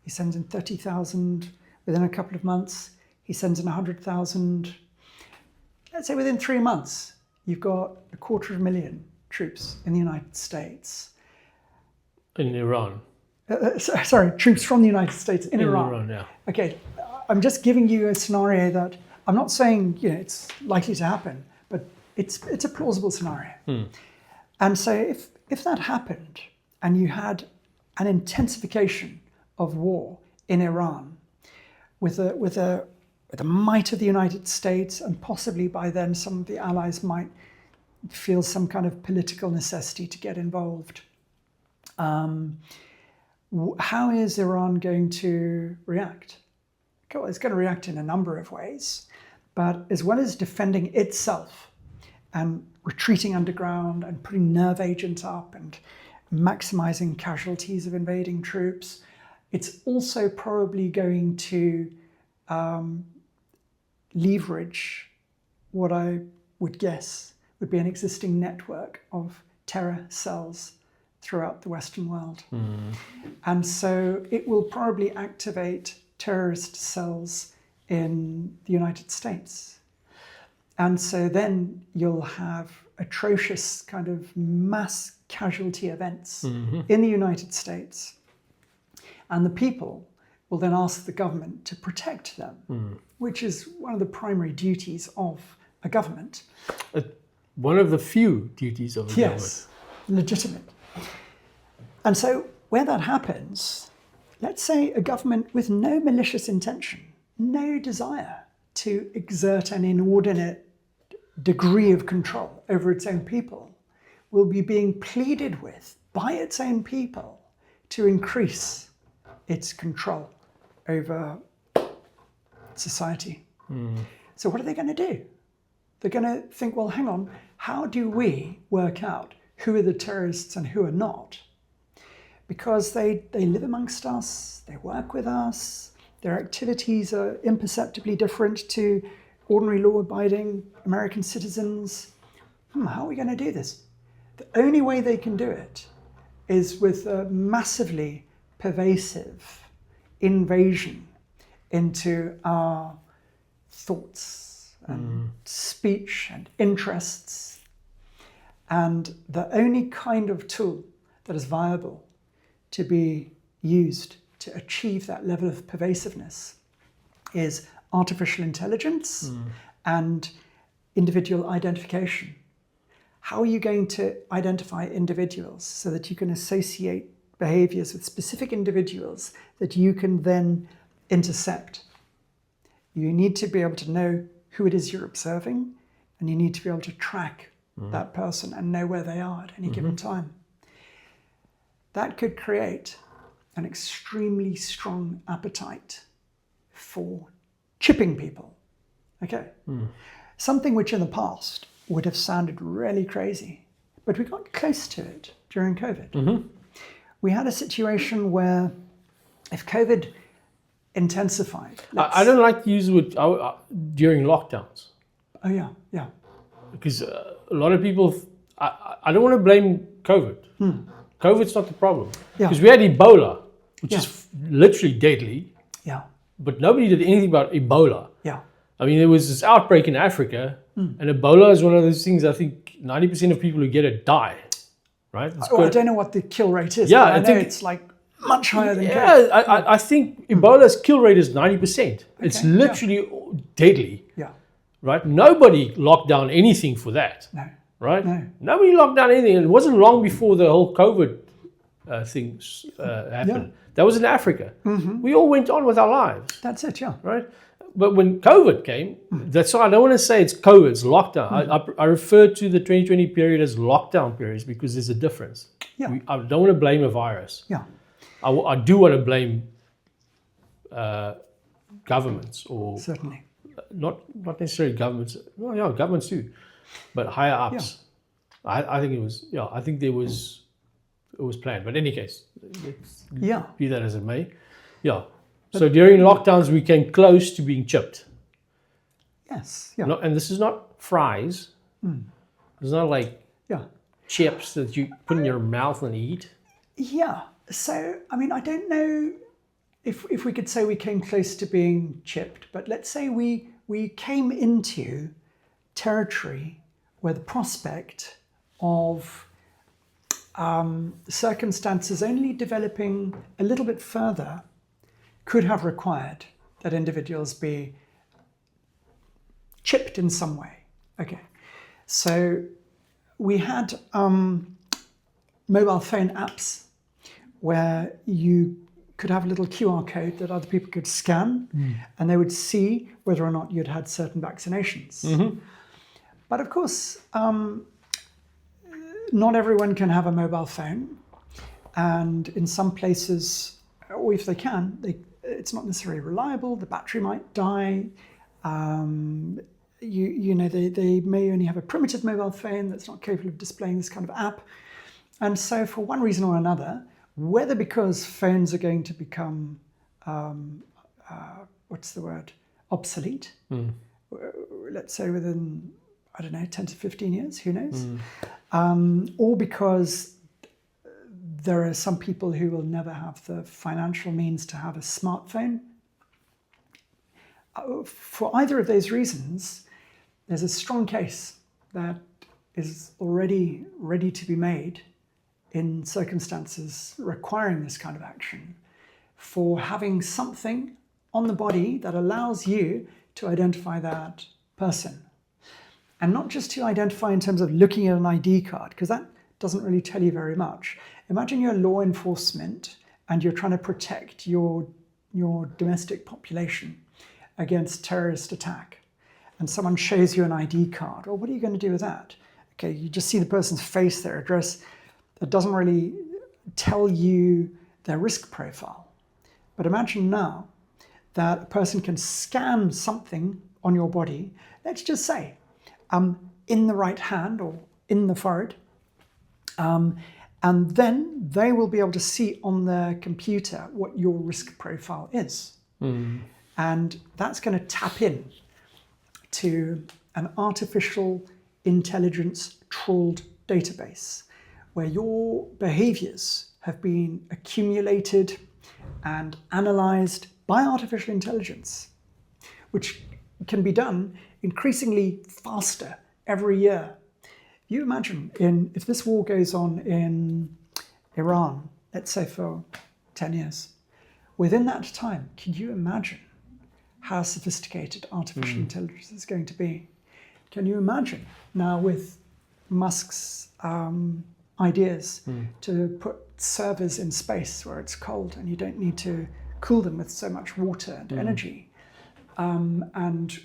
he sends in 30,000. Within a couple of months, he sends in 100,000. Let's say within 3 months, you've got 250,000 troops in the United States. In Iran. Sorry, troops from the United States in Iran. Iran, yeah. Okay, I'm just giving you a scenario that I'm not saying it's likely to happen, but it's a plausible scenario. And so if that happened and you had an intensification of war in Iran with the might of the United States, and possibly by then some of the allies might feel some kind of political necessity to get involved. How is Iran going to react? Well, it's going to react in a number of ways, but as well as defending itself and retreating underground and putting nerve agents up and maximizing casualties of invading troops, it's also probably going to leverage what I would guess would be an existing network of terror cells throughout the Western world. And so it will probably activate terrorist cells in the United States. And so then you'll have atrocious kind of mass casualty events in the United States. And the people will then ask the government to protect them, which is one of the primary duties of a government. One of the few duties of a government. Yes, legitimate. And so where that happens, let's say a government with no malicious intention, no desire to exert an inordinate degree of control over its own people, will be being pleaded with by its own people to increase its control over society. So what are they going to do? They're going to think, well, hang on, how do we work out who are the terrorists and who are not? Because they live amongst us, they work with us, their activities are imperceptibly different to ordinary law-abiding American citizens. How are we going to do this? The only way they can do it is with a massively pervasive invasion into our thoughts and speech and interests. And the only kind of tool that is viable to be used to achieve that level of pervasiveness is artificial intelligence and individual identification. How are you going to identify individuals so that you can associate behaviors with specific individuals that you can then intercept? You need to be able to know who it is you're observing, and you need to be able to track that person and know where they are at any given time. That could create an extremely strong appetite for chipping people. Okay. Something which in the past would have sounded really crazy, but we got close to it during COVID. We had a situation where if COVID intensified... I don't like to use it during lockdowns. Oh, yeah. Because a lot of people... I don't want to blame COVID. COVID's not the problem. Because we had Ebola, which is literally deadly. Yeah. But nobody did anything about Ebola. Yeah. I mean, there was this outbreak in Africa, and Ebola is one of those things I think 90% of people who get it die, right? I don't know what the kill rate is. Yeah, but I know it's like much higher than COVID. Yeah, I think Ebola's kill rate is 90%. It's literally deadly. Yeah. Right? Nobody locked down anything for that. No. Right? No. Nobody locked down anything. It wasn't long before the whole COVID things happened. That was in Africa. We all went on with our lives. That's it, yeah. Right? But when COVID came, that's why I don't want to say it's COVID, it's lockdown. I refer to the 2020 period as lockdown periods because there's a difference. Yeah. I don't want to blame a virus. Yeah. I do want to blame governments or... Certainly. Not necessarily governments. Well, yeah, governments too, but higher ups. Yeah. I think it was. Yeah, I think it was planned. But in any case, be that as it may. Yeah. So during lockdowns, we came close to being chipped. Yes. Yeah. And this is not fries. It's not like chips that you put in your mouth and eat. Yeah. So I mean, I don't know if we could say we came close to being chipped, but let's say we came into territory where the prospect of circumstances only developing a little bit further could have required that individuals be chipped in some way. Okay, so we had mobile phone apps where you could have a little QR code that other people could scan and they would see whether or not you'd had certain vaccinations. But of course, not everyone can have a mobile phone. And in some places, or if they can, it's not necessarily reliable. The battery might die. They may only have a primitive mobile phone that's not capable of displaying this kind of app. And so for one reason or another, whether because phones are going to become, obsolete, let's say within, 10 to 15 years, who knows? Or because there are some people who will never have the financial means to have a smartphone. For either of those reasons, there's a strong case that is already ready to be made in circumstances requiring this kind of action for having something on the body that allows you to identify that person. And not just to identify in terms of looking at an ID card, because that doesn't really tell you very much. Imagine you're law enforcement and you're trying to protect your domestic population against terrorist attack. And someone shows you an ID card. Well, what are you going to do with that? Okay, you just see the person's face, their address. That doesn't really tell you their risk profile. But imagine now that a person can scan something on your body, let's just say, in the right hand or in the forehead, and then they will be able to see on their computer what your risk profile is. And that's going to tap in to an artificial intelligence trawled database where your behaviors have been accumulated and analyzed by artificial intelligence, which can be done increasingly faster every year. You imagine if this war goes on in Iran, let's say for 10 years, within that time, can you imagine how sophisticated artificial intelligence is going to be? Can you imagine now with Musk's ideas to put servers in space where it's cold and you don't need to cool them with so much water and energy, and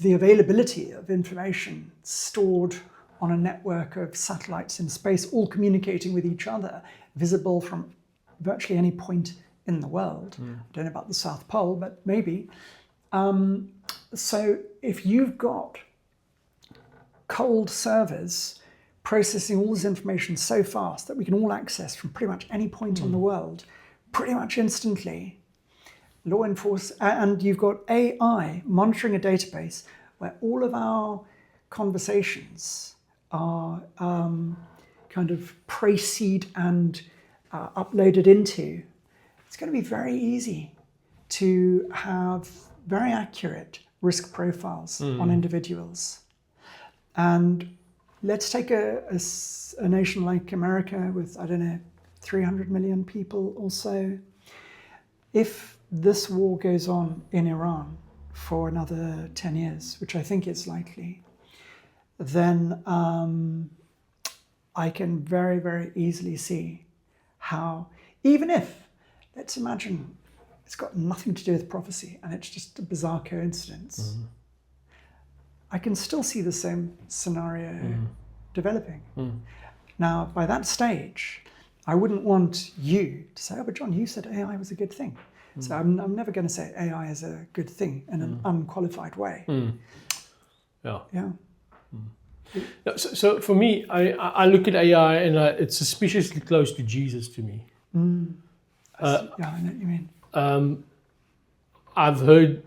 the availability of information stored on a network of satellites in space, all communicating with each other, visible from virtually any point in the world. I don't know about the South Pole, but maybe. So if you've got cold servers processing all this information so fast that we can all access from pretty much any point on the world, pretty much instantly, law enforcement, and you've got AI monitoring a database where all of our conversations are kind of pre-seed and uploaded into, it's going to be very easy to have very accurate risk profiles on individuals. And let's take a nation like America with, 300 million people or so. If this war goes on in Iran for another 10 years, which I think is likely, then I can very, very easily see how, even if, let's imagine, it's got nothing to do with prophecy and it's just a bizarre coincidence, I can still see the same scenario developing. Now, by that stage, I wouldn't want you to say, oh, but John, you said AI was a good thing. So I'm never going to say AI is a good thing in an unqualified way. Yeah. So for me, I look at AI and it's suspiciously close to Jesus to me. I know what you mean. I've heard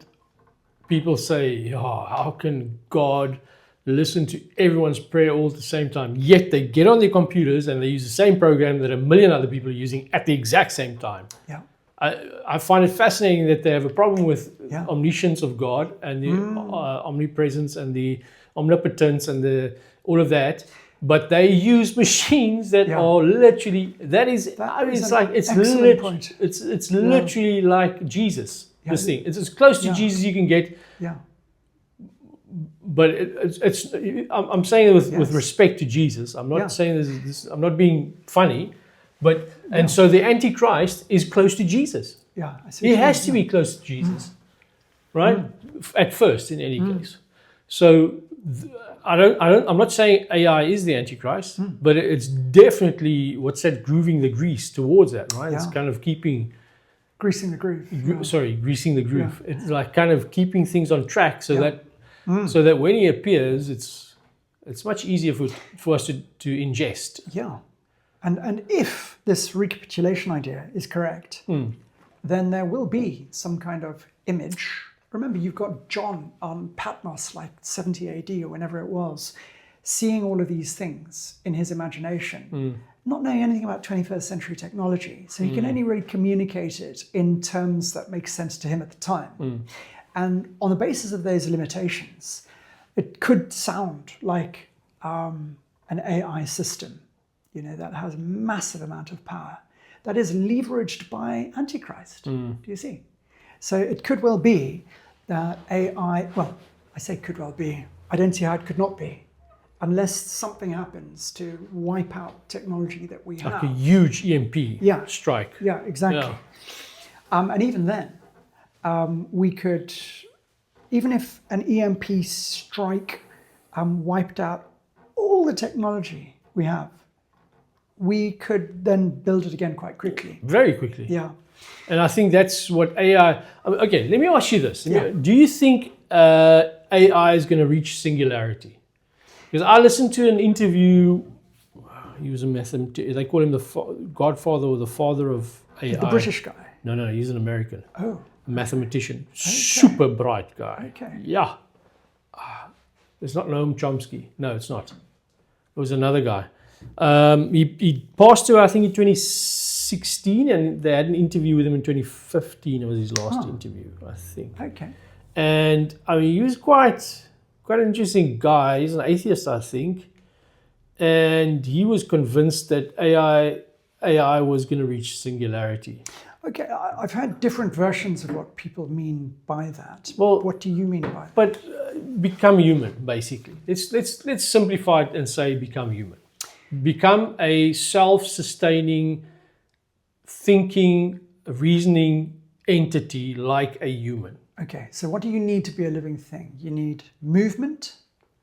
people say, oh, how can God listen to everyone's prayer all at the same time? Yet they get on their computers and they use the same program that a million other people are using at the exact same time. Yeah. I find it fascinating that they have a problem with omniscience of God and the omnipresence and the omnipotence and all of that, but they use machines that are literally, it's literally like Jesus. This thing, it's as close to Jesus you can get. Yeah. But I'm saying it with respect to Jesus. I'm not saying this. I'm not being funny. But so the Antichrist is close to Jesus. Yeah, he has to be close to Jesus, right? At first, in any case. So I'm not saying AI is the Antichrist, but it's definitely what's that grooving the grease towards that, right? It's kind of greasing the groove. Greasing the groove. It's like kind of keeping things on track so that when he appears, it's much easier for us to ingest. Yeah. And if this recapitulation idea is correct, then there will be some kind of image. Remember, you've got John on Patmos, like 70 AD or whenever it was, seeing all of these things in his imagination, not knowing anything about 21st century technology. So he can only really communicate it in terms that make sense to him at the time. And on the basis of those limitations, it could sound like an AI system, that has a massive amount of power, that is leveraged by Antichrist. Do you see? So it could well be that AI, well, I say could well be, I don't see how it could not be, unless something happens to wipe out technology that we have. Like a huge EMP strike. Yeah, exactly. Yeah. And even then, we could, even if an EMP strike wiped out all the technology we have, we could then build it again quite quickly. Very quickly. Yeah. And I think that's what AI... Okay, let me ask you this. Yeah. Do you think AI is going to reach singularity? Because I listened to an interview... He was a mathematician. They call him the godfather or the father of AI. The British guy. No, he's an American. Oh. A mathematician. Okay. Super bright guy. Okay. Yeah. It's not Noam Chomsky. No, it's not. It was another guy. He passed away, I think, in 2016, and they had an interview with him in 2015. It was his last interview, I think. Okay. And I mean, he was quite an interesting guy. He's an atheist, I think. And he was convinced that AI was going to reach singularity. Okay, I've heard different versions of what people mean by that. Well, what do you mean by that? But become human, basically. Let's simplify it and say become human. Become a self-sustaining, thinking, reasoning entity like a human. Okay, so what do you need to be a living thing? You need movement,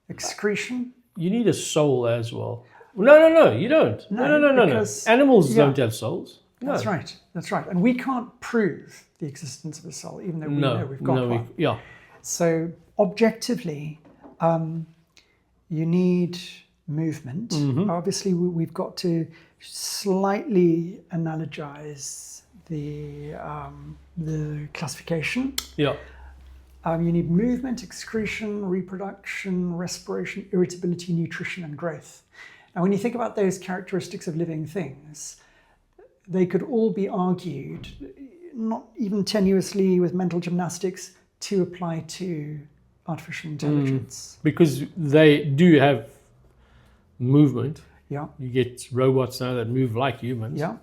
excretion. You need a soul as well. No, you don't. No. Animals don't have souls. No. That's right. And we can't prove the existence of a soul, even though we know we've got one. Yeah. So objectively, you need movement. Mm-hmm. Obviously, we've got to slightly analogize the classification. Yeah. You need movement, excretion, reproduction, respiration, irritability, nutrition, and growth. And when you think about those characteristics of living things, they could all be argued, not even tenuously with mental gymnastics, to apply to artificial intelligence. Because they do have movement. Yeah. You get robots now that move like humans. Yeah.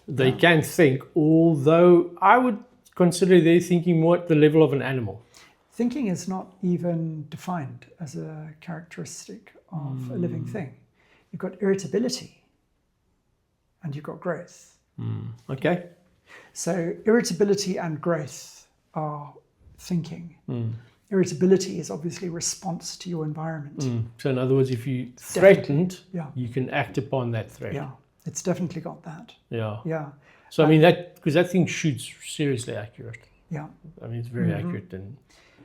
They can think, although I would consider their thinking more at the level of an animal. Thinking is not even defined as a characteristic of a living thing. You've got irritability and you've got growth. Okay. So irritability and growth are thinking. Irritability is obviously response to your environment. So in other words, if you threatened, Yeah. you can act upon that threat. Yeah, it's definitely got that. Yeah. Yeah. So I mean because that thing shoots seriously accurate. Yeah. I mean it's very accurate and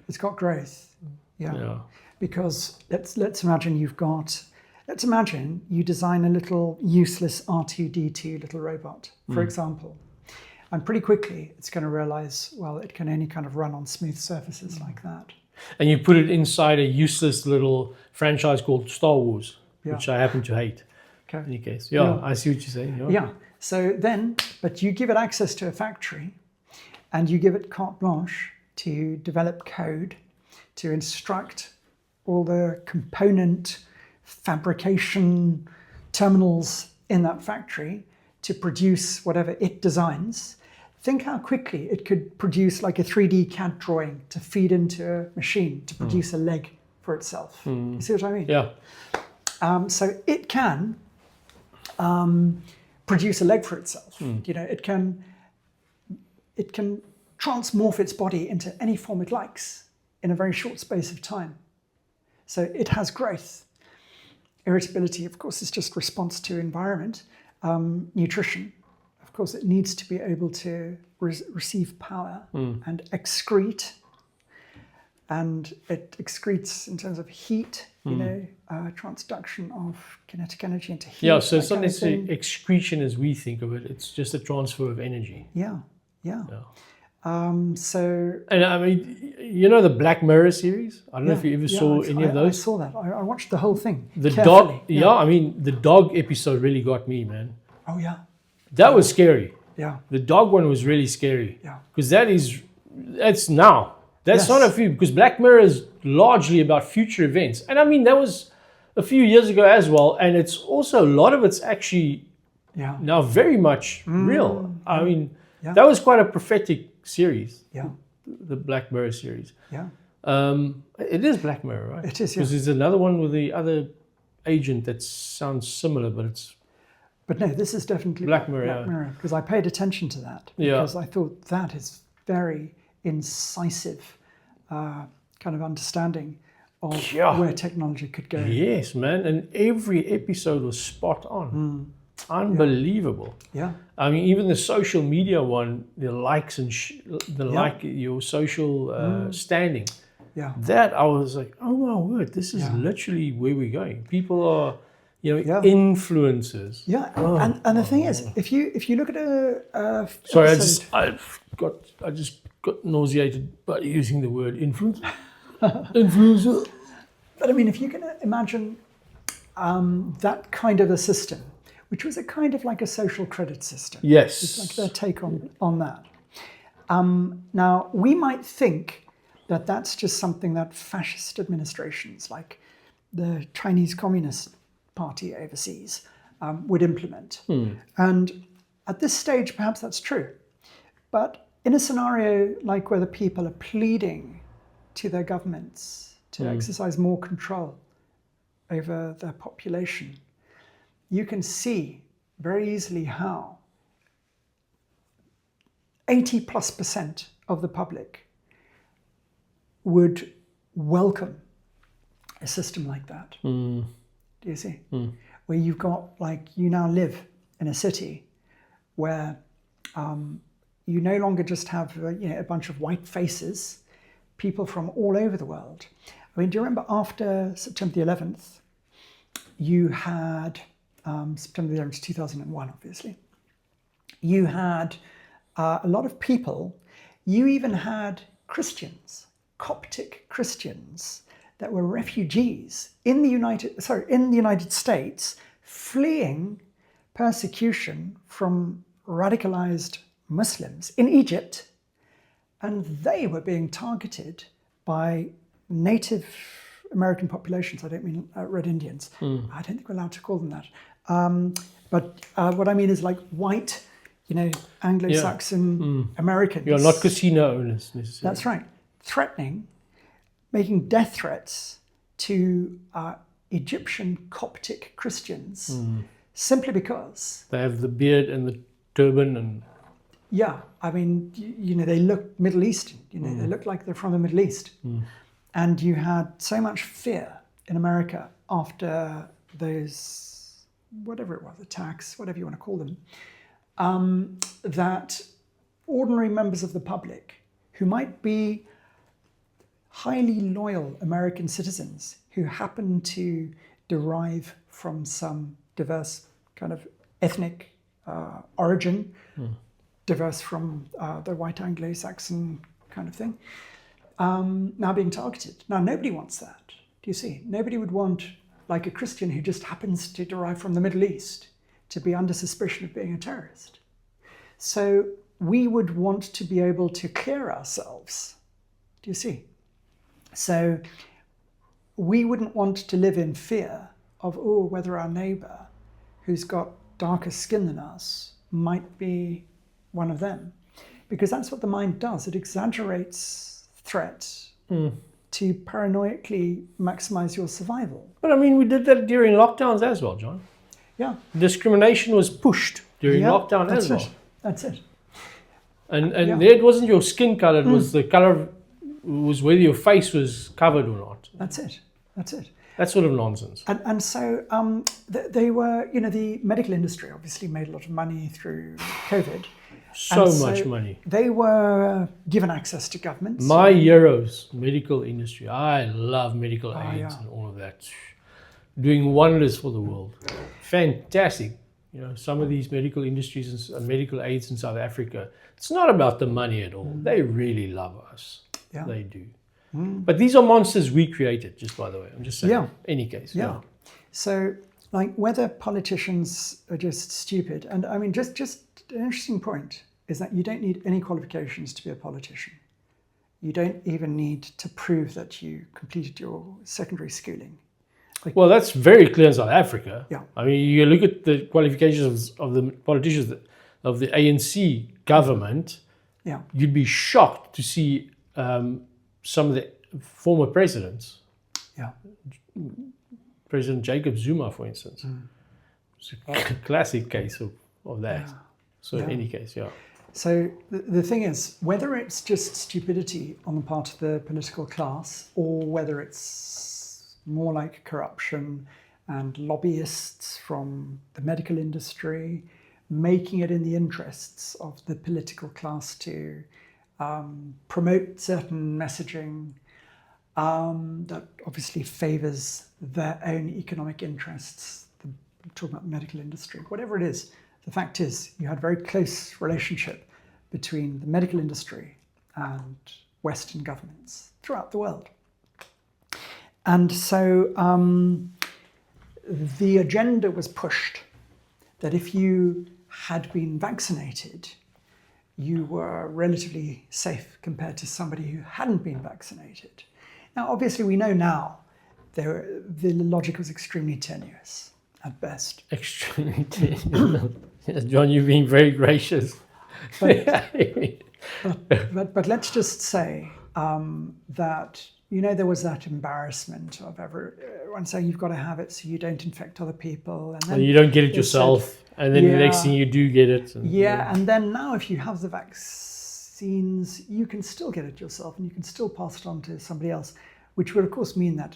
It's got growth. Yeah. yeah. Because let's imagine you design a little useless R2D2 little robot, for example. And pretty quickly it's going to realize, well, it can only kind of run on smooth surfaces like that. And you put it inside a useless little franchise called Star Wars, which I happen to hate. Okay. In any case. Yeah, I see what you're saying. Yeah. So then, but you give it access to a factory and you give it carte blanche to develop code, to instruct all the component fabrication terminals in that factory to produce whatever it designs. Think how quickly it could produce like a 3D CAD drawing to feed into a machine to produce a leg for itself. You see what I mean? Yeah. So it can produce a leg for itself. You know, it can transmorph its body into any form it likes in a very short space of time. So it has growth. Irritability, of course, is just response to environment. Nutrition, of course, it needs to be able to receive power and excrete. And it excretes in terms of heat, transduction of kinetic energy into heat. Yeah, so it's not necessarily excretion as we think of it. It's just a transfer of energy. Yeah. And I mean, you know the Black Mirror series? I don't know if you ever saw any of those. I saw that. I watched the whole thing. The carefully. dog, I mean, the dog episode really got me, man. Oh, yeah. That was scary. Yeah. The dog one was really scary. Yeah. Because that's now. That's not a few, because Black Mirror is largely about future events. And I mean, that was a few years ago as well. And it's also, a lot of it's actually now very much real. I mean, that was quite a prophetic series. Yeah. The Black Mirror series. Yeah. It is Black Mirror, right? It is, yeah. Because there's another one with the other agent that sounds similar, but it's... But no, this is definitely Black Mirror, because I paid attention to that. Because I thought that is very incisive kind of understanding of where technology could go. Yes, man. And every episode was spot on. unbelievable. Yeah. I mean, even the social media one, the likes and your social standing. Yeah. That I was like, oh my word, this is literally where we're going. People are, influencers. Yeah. Oh, and the thing is, if you look at a sorry, episode, I just got nauseated by using the word influencer. But I mean, if you can imagine that kind of a system, which was a kind of like a social credit system. Yes. It's like their take on that. Now, we might think that that's just something that fascist administrations like the Chinese Communist Party overseas would implement. And at this stage, perhaps that's true. But in a scenario like where the people are pleading to their governments to exercise more control over their population, you can see very easily how 80+% of the public would welcome a system like that. Do you see? Where you've got, you now live in a city where you no longer just have a bunch of white faces, people from all over the world. I mean, do you remember after September the 11th, you had, September the 11th, 2001, obviously, you had a lot of people, you even had Christians, Coptic Christians, that were refugees in the United States, fleeing persecution from radicalized Muslims in Egypt, and they were being targeted by Native American populations. I don't mean Red Indians. I don't think we're allowed to call them that. But what I mean is like white, Anglo-Saxon Americans. You're not casino owners necessarily. That's right. Threatening, making death threats to Egyptian Coptic Christians simply because they have the beard and the turban and... Yeah, I mean, they look Middle Eastern. They look like they're from the Middle East. And you had so much fear in America after those, whatever it was, attacks, whatever you want to call them, that ordinary members of the public who might be highly loyal American citizens who happen to derive from some diverse kind of ethnic origin, diverse from the white Anglo-Saxon kind of thing, now being targeted. Now, nobody wants that. Do you see? Nobody would want, like a Christian who just happens to derive from the Middle East, to be under suspicion of being a terrorist. So we would want to be able to clear ourselves. Do you see? So we wouldn't want to live in fear of, whether our neighbor who's got darker skin than us might be one of them. Because that's what the mind does. It exaggerates threat to paranoidally maximize your survival. But I mean, we did that during lockdowns as well, John. Yeah. Discrimination was pushed during lockdown as well. That's it. And there it wasn't your skin color, it was the color, was whether your face was covered or not. That's it. That sort of nonsense. And so they were, the medical industry obviously made a lot of money through COVID. So much money. They were given access to governments. My heroes, medical industry. I love medical aids and all of that. Doing wonders for the world. Fantastic. Some of these medical industries and medical aids in South Africa, it's not about the money at all. They really love us. Yeah. They do. But these are monsters we created, just by the way. I'm just saying. Yeah. Any case. Yeah. So, whether politicians are just stupid, and I mean, just an interesting point is that you don't need any qualifications to be a politician. You don't even need to prove that you completed your secondary schooling. Well, that's very clear in South Africa. Yeah. I mean, you look at the qualifications of the politicians of the ANC government, you'd be shocked to see some of the former presidents. Yeah. President Jacob Zuma, for instance. It's a classic case of that. Yeah. So in any case, So the thing is, whether it's just stupidity on the part of the political class or whether it's more like corruption and lobbyists from the medical industry, making it in the interests of the political class to promote certain messaging that obviously favors their own economic interests. I'm talking about the medical industry, whatever it is. The fact is, you had a very close relationship between the medical industry and Western governments throughout the world. And so the agenda was pushed that if you had been vaccinated, you were relatively safe compared to somebody who hadn't been vaccinated. Now, obviously, we know now the logic was extremely tenuous at best. Extremely tenuous. Yes, John, you're being very gracious. But let's just say that, there was that embarrassment of everyone saying you've got to have it so you don't infect other people. And then you don't get it yourself. And then the next thing you do get it. And then now if you have the vaccines, you can still get it yourself and you can still pass it on to somebody else, which would of course mean that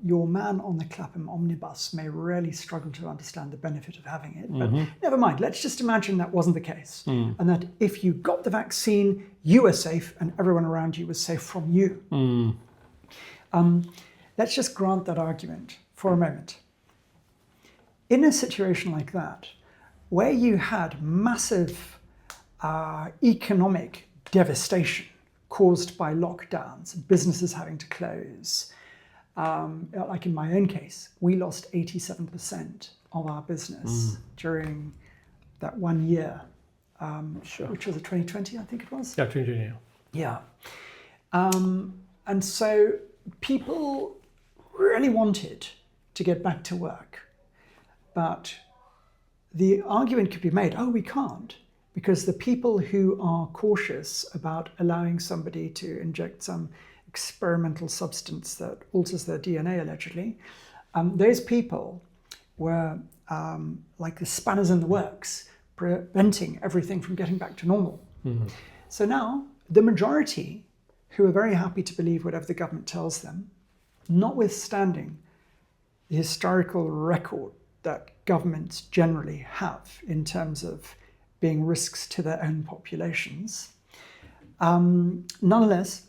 your man on the Clapham omnibus may really struggle to understand the benefit of having it. But never mind, let's just imagine that wasn't the case. And that if you got the vaccine, you were safe and everyone around you was safe from you. Let's just grant that argument for a moment. In a situation like that, where you had massive economic devastation caused by lockdowns, businesses having to close, like in my own case, we lost 87% of our business during that 1 year, which was 2020, I think it was. Yeah, 2020. Yeah. And so people really wanted to get back to work, but the argument could be made, we can't, because the people who are cautious about allowing somebody to inject some experimental substance that alters their DNA, allegedly, those people were like the spanners in the works, preventing everything from getting back to normal. So now the majority, who are very happy to believe whatever the government tells them, notwithstanding the historical record that governments generally have in terms of being risks to their own populations, nonetheless,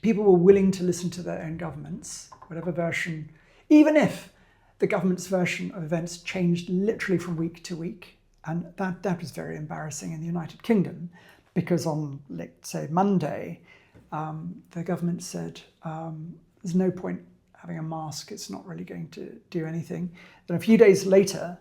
people were willing to listen to their own governments, whatever version, even if the government's version of events changed literally from week to week. And that was very embarrassing in the United Kingdom, because on, let's say, Monday, the government said, there's no point having a mask, it's not really going to do anything. Then a few days later,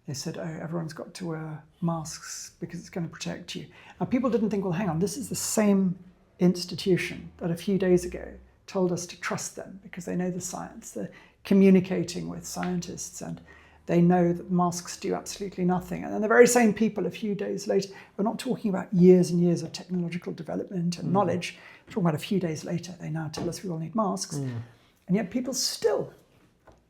they said, everyone's got to wear masks because it's going to protect you. Now, people didn't think, well, hang on, this is the same institution that a few days ago told us to trust them because they know the science. They're communicating with scientists and they know that masks do absolutely nothing. And then the very same people a few days later, we're not talking about years and years of technological development and knowledge, we're talking about a few days later, they now tell us we all need masks. And yet people still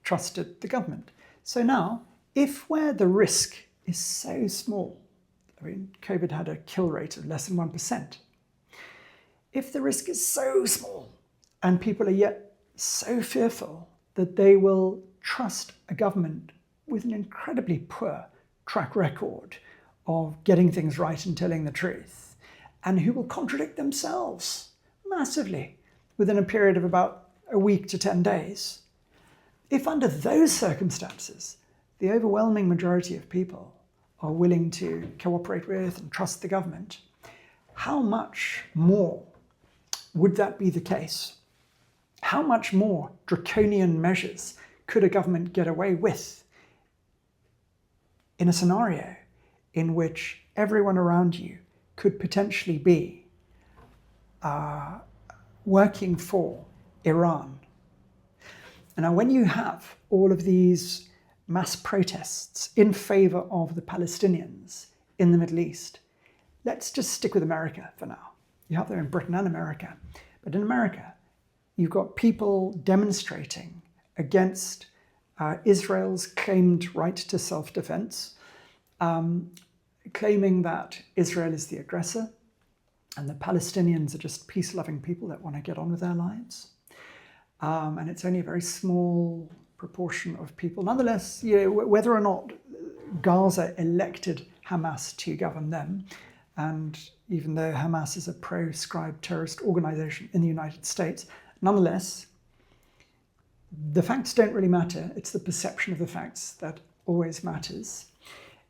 trusted the government. So now, if where the risk is so small, COVID had a kill rate of less than 1%. If the risk is so small and people are yet so fearful that they will trust a government with an incredibly poor track record of getting things right and telling the truth, and who will contradict themselves massively within a period of about a week to 10 days. If under those circumstances, the overwhelming majority of people are willing to cooperate with and trust the government, how much more would that be the case? How much more draconian measures could a government get away with in a scenario in which everyone around you could potentially be working for Iran? And now when you have all of these mass protests in favor of the Palestinians in the Middle East, let's just stick with America for now. You have them in Britain and America. But in America, you've got people demonstrating against Israel's claimed right to self-defense, claiming that Israel is the aggressor and the Palestinians are just peace-loving people that want to get on with their lives. And it's only a very small proportion of people. Nonetheless, whether or not Gaza elected Hamas to govern them, and even though Hamas is a proscribed terrorist organization in the United States, nonetheless, the facts don't really matter. It's the perception of the facts that always matters.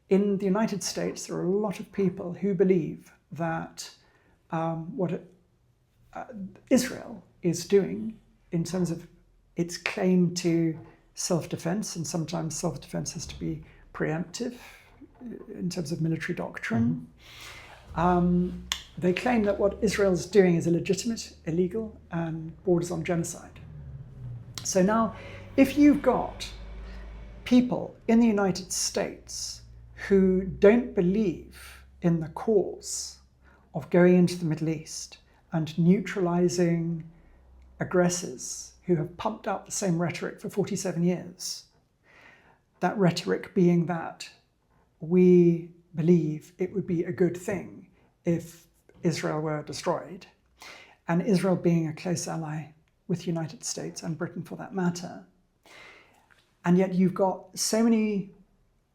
In the United States, there are a lot of people who believe that what Israel is doing in terms of its claim to self-defense, and sometimes self-defense has to be preemptive in terms of military doctrine. They claim that what Israel's doing is illegitimate, illegal, and borders on genocide. So now, if you've got people in the United States who don't believe in the cause of going into the Middle East and neutralizing aggressors who have pumped out the same rhetoric for 47 years, that rhetoric being that we believe it would be a good thing if Israel were destroyed, and Israel being a close ally with the United States and Britain for that matter. And yet you've got so many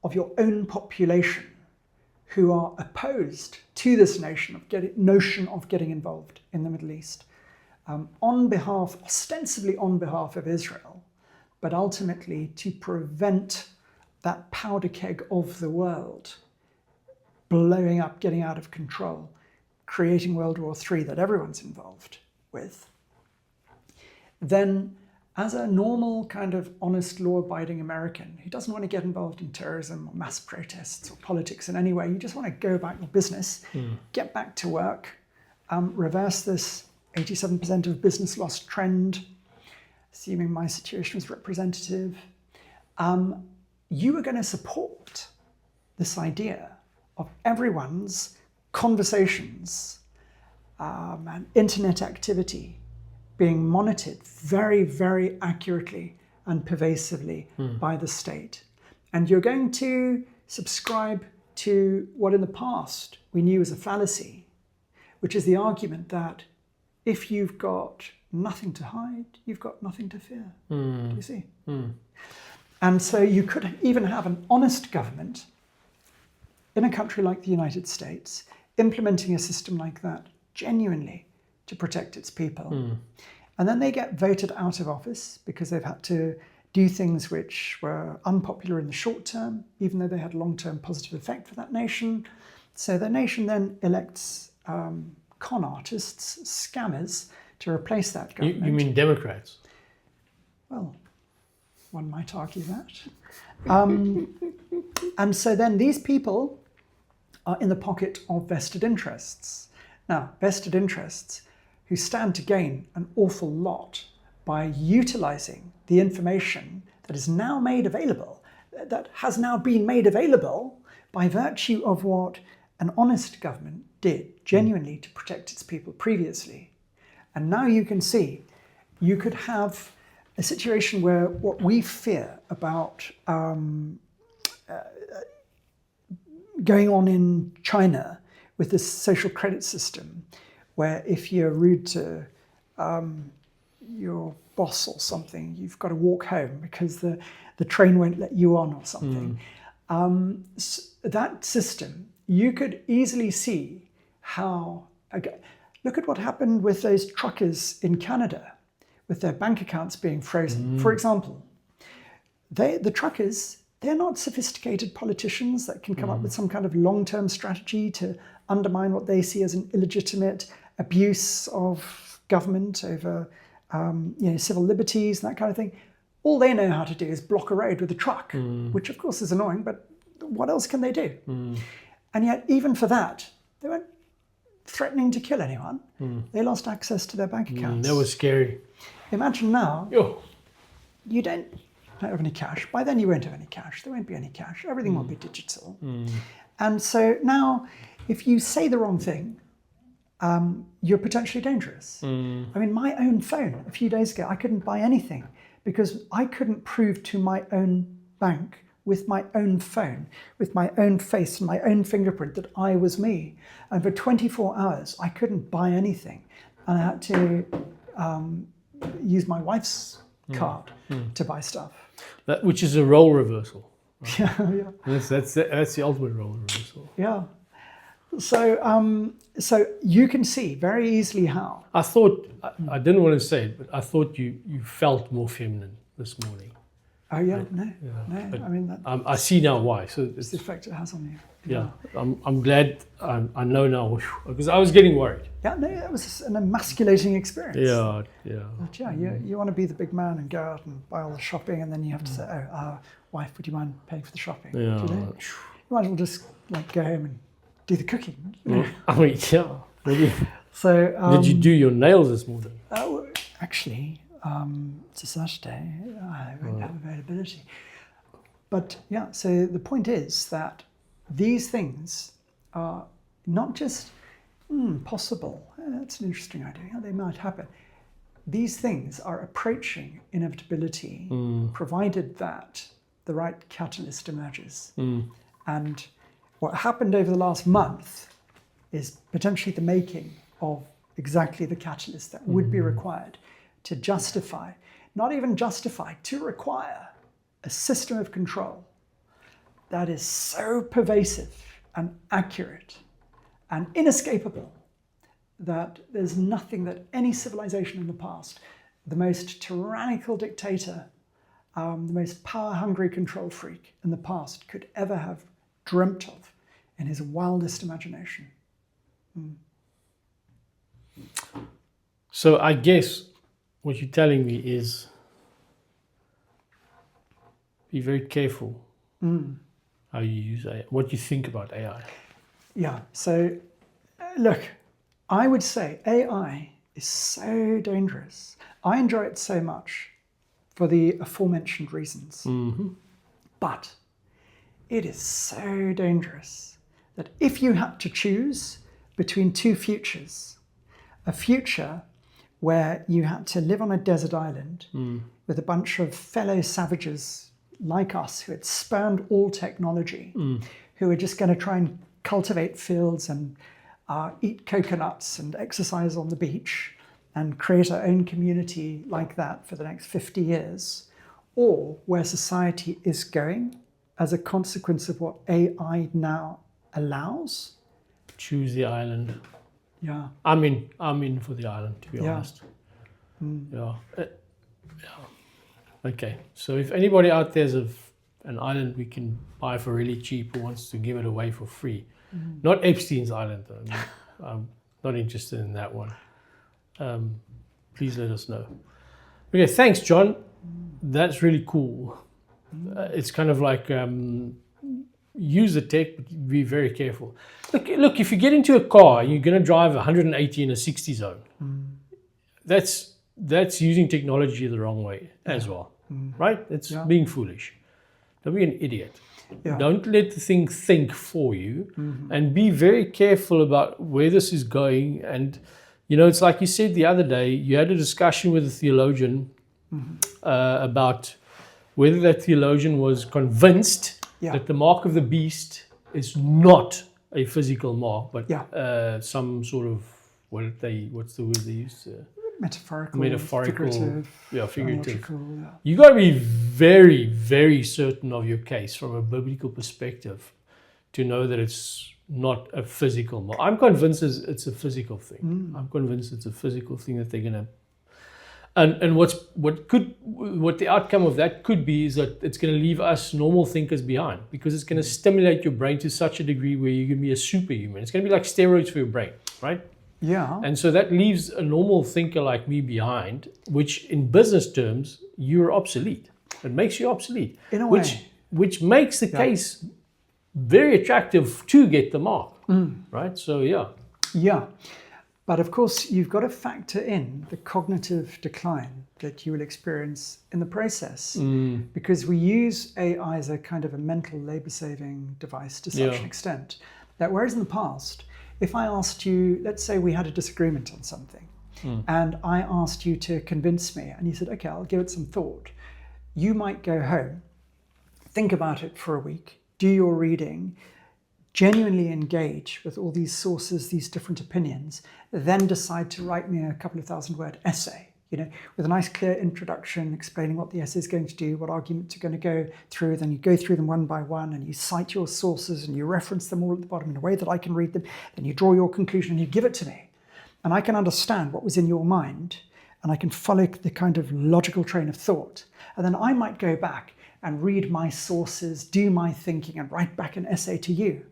of your own population who are opposed to this notion of getting involved in the Middle East, ostensibly on behalf of Israel, but ultimately to prevent that powder keg of the world blowing up, getting out of control, creating World War III that everyone's involved with. Then, as a normal kind of honest, law-abiding American who doesn't want to get involved in terrorism or mass protests or politics in any way, you just want to go about your business, get back to work, reverse this 87% of business loss trend, assuming my situation was representative, you are going to support this idea of everyone's conversations and internet activity being monitored very, very accurately and pervasively by the state. And you're going to subscribe to what in the past we knew as a fallacy, which is the argument that if you've got nothing to hide, you've got nothing to fear. Do you see? And so you could even have an honest government in a country like the United States implementing a system like that genuinely to protect its people. And then they get voted out of office because they've had to do things which were unpopular in the short term, even though they had long-term positive effect for that nation. So the nation then elects con artists, scammers, to replace that government. You mean Democrats? Well, one might argue that. And so then these people are in the pocket of vested interests. Now, vested interests who stand to gain an awful lot by utilizing the information that is now made available, that has now been made available by virtue of what an honest government did genuinely to protect its people previously. And now you can see, you could have a situation where what we fear about going on in China with this social credit system, where if you're rude to your boss or something, you've got to walk home because the train won't let you on or something. That system, you could easily see how, look at what happened with those truckers in Canada with their bank accounts being frozen. For example, the truckers, they're not sophisticated politicians that can come up with some kind of long-term strategy to undermine what they see as an illegitimate abuse of government over civil liberties and that kind of thing. All they know how to do is block a road with a truck, which of course is annoying, but what else can they do? And yet even for that, they weren't threatening to kill anyone. They lost access to their bank accounts. That was scary. Imagine now, you don't have any cash. By then you won't have any cash. There won't be any cash. Everything will be digital. And so now, if you say the wrong thing, you're potentially dangerous. I mean, my own phone, a few days ago, I couldn't buy anything because I couldn't prove to my own bank with my own phone, with my own face and my own fingerprint that I was me. And for 24 hours, I couldn't buy anything. And I had to use my wife's card to buy stuff. which is a role reversal. Yeah. That's the ultimate role reversal. Yeah. So you can see very easily how. I thought, I didn't want to say it, but I thought you felt more feminine this morning. Oh yeah, no. But I mean, I see now why. So it's the effect it has on you. Yeah, I'm glad I know now, because I was getting worried. Yeah, no, that was an emasculating experience. Yeah. But yeah, you want to be the big man and go out and buy all the shopping, and then you have to say, "Oh, wife, would you mind paying for the shopping?" Yeah. Do you know? You might as well just like go home and do the cooking. You know? I mean, yeah. Maybe. So did you do your nails this morning? Oh, actually, it's a Saturday. I won't have availability. But yeah, so the point is that these things are not just possible. That's an interesting idea. Yeah, they might happen. These things are approaching inevitability, provided that the right catalyst emerges. And what happened over the last month is potentially the making of exactly the catalyst that would be required to justify, not even justify, to require a system of control that is so pervasive and accurate and inescapable that there's nothing that any civilization in the past, the most tyrannical dictator, the most power-hungry control freak in the past could ever have dreamt of in his wildest imagination. So I guess what you're telling me is be very careful how you use AI, what you think about AI. Yeah, so look, I would say AI is so dangerous. I enjoy it so much for the aforementioned reasons. But it is so dangerous that if you had to choose between two futures, a future where you had to live on a desert island with a bunch of fellow savages like us who had spurned all technology, who were just going to try and cultivate fields and eat coconuts and exercise on the beach and create our own community like that for the next 50 years, or where society is going as a consequence of what AI now allows. Choose the island. Yeah. I'm in for the island, to be honest. Yeah. Okay. So if anybody out there has an island we can buy for really cheap who wants to give it away for free, not Epstein's island though. I'm not interested in that one. Please let us know. Okay, thanks, John. That's really cool. It's kind of like use the tech, but be very careful. Look, if you get into a car and you're going to drive 180 in a 60 zone, that's using technology the wrong way as well, right? It's being foolish. Don't be an idiot. Yeah. Don't let the thing think for you, and be very careful about where this is going. And, it's like you said the other day, you had a discussion with a theologian about whether that theologian was convinced that the mark of the beast is not a physical mark, but some sort of, what's the word they use? Metaphorical, figurative. Theological, You got to be very, very certain of your case from a biblical perspective to know that it's not a physical mark. I'm convinced it's a physical thing. I'm convinced it's a physical thing that they're going to. And what the outcome of that could be is that it's going to leave us normal thinkers behind, because it's going to stimulate your brain to such a degree where you can be a superhuman. It's going to be like steroids for your brain, right? Yeah. And so that leaves a normal thinker like me behind, which in business terms, you're obsolete. It makes you obsolete. In a way. Which makes the case very attractive to get the mark, right? So, Yeah. But of course, you've got to factor in the cognitive decline that you will experience in the process, because we use AI as a kind of a mental labor-saving device to such an extent that whereas in the past, if I asked you, let's say we had a disagreement on something, and I asked you to convince me, and you said, okay, I'll give it some thought. You might go home, think about it for a week, do your reading, genuinely engage with all these sources, these different opinions, then decide to write me a couple of 1,000-word essay, with a nice clear introduction explaining what the essay is going to do, what arguments are going to go through. Then you go through them one by one and you cite your sources and you reference them all at the bottom in a way that I can read them. Then you draw your conclusion and you give it to me. And I can understand what was in your mind and I can follow the kind of logical train of thought. And then I might go back and read my sources, do my thinking and write back an essay to you.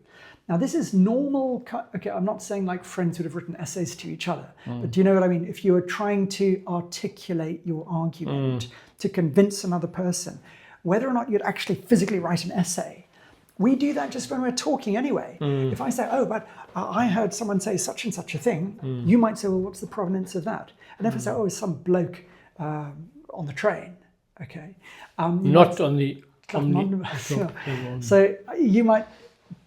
Now, this is normal. Okay, I'm not saying like friends would have written essays to each other, but do you know what I mean? If you are trying to articulate your argument to convince another person, whether or not you'd actually physically write an essay, we do that just when we're talking anyway. If I say, oh, but I heard someone say such and such a thing, you might say, well, what's the provenance of that? And if I say, oh, it's some bloke on the train, okay. Not on the... So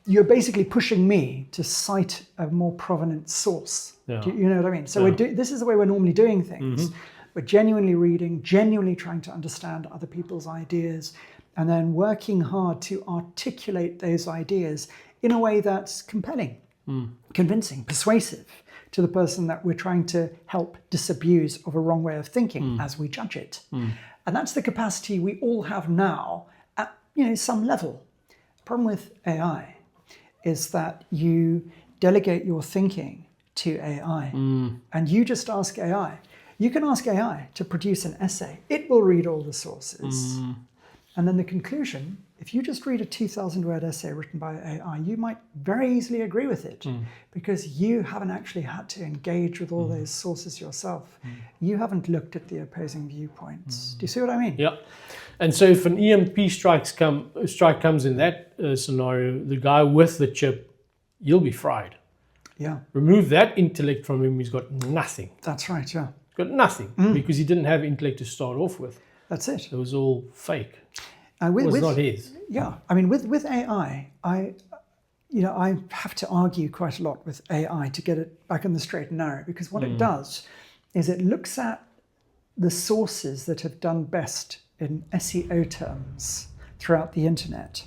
you're basically pushing me to cite a more provenient source. Yeah. Do you know what I mean? So this is the way we're normally doing things. We're genuinely reading, genuinely trying to understand other people's ideas, and then working hard to articulate those ideas in a way that's compelling, convincing, persuasive to the person that we're trying to help disabuse of a wrong way of thinking as we judge it. And that's the capacity we all have now at some level. The problem with AI is that you delegate your thinking to AI and you just ask AI. You can ask AI to produce an essay. It will read all the sources. And then the conclusion, if you just read a 2,000-word essay written by AI, you might very easily agree with it because you haven't actually had to engage with all those sources yourself. You haven't looked at the opposing viewpoints. Do you see what I mean? Yeah. And so if an EMP strike comes in that scenario, the guy with the chip, you'll be fried. Yeah. Remove that intellect from him, he's got nothing. That's right, yeah. He's got nothing because he didn't have intellect to start off with. That's it. It was all fake. It was not his. Yeah. I mean, with AI, I have to argue quite a lot with AI to get it back on the straight and narrow, because what it does is it looks at the sources that have done best in SEO terms throughout the internet.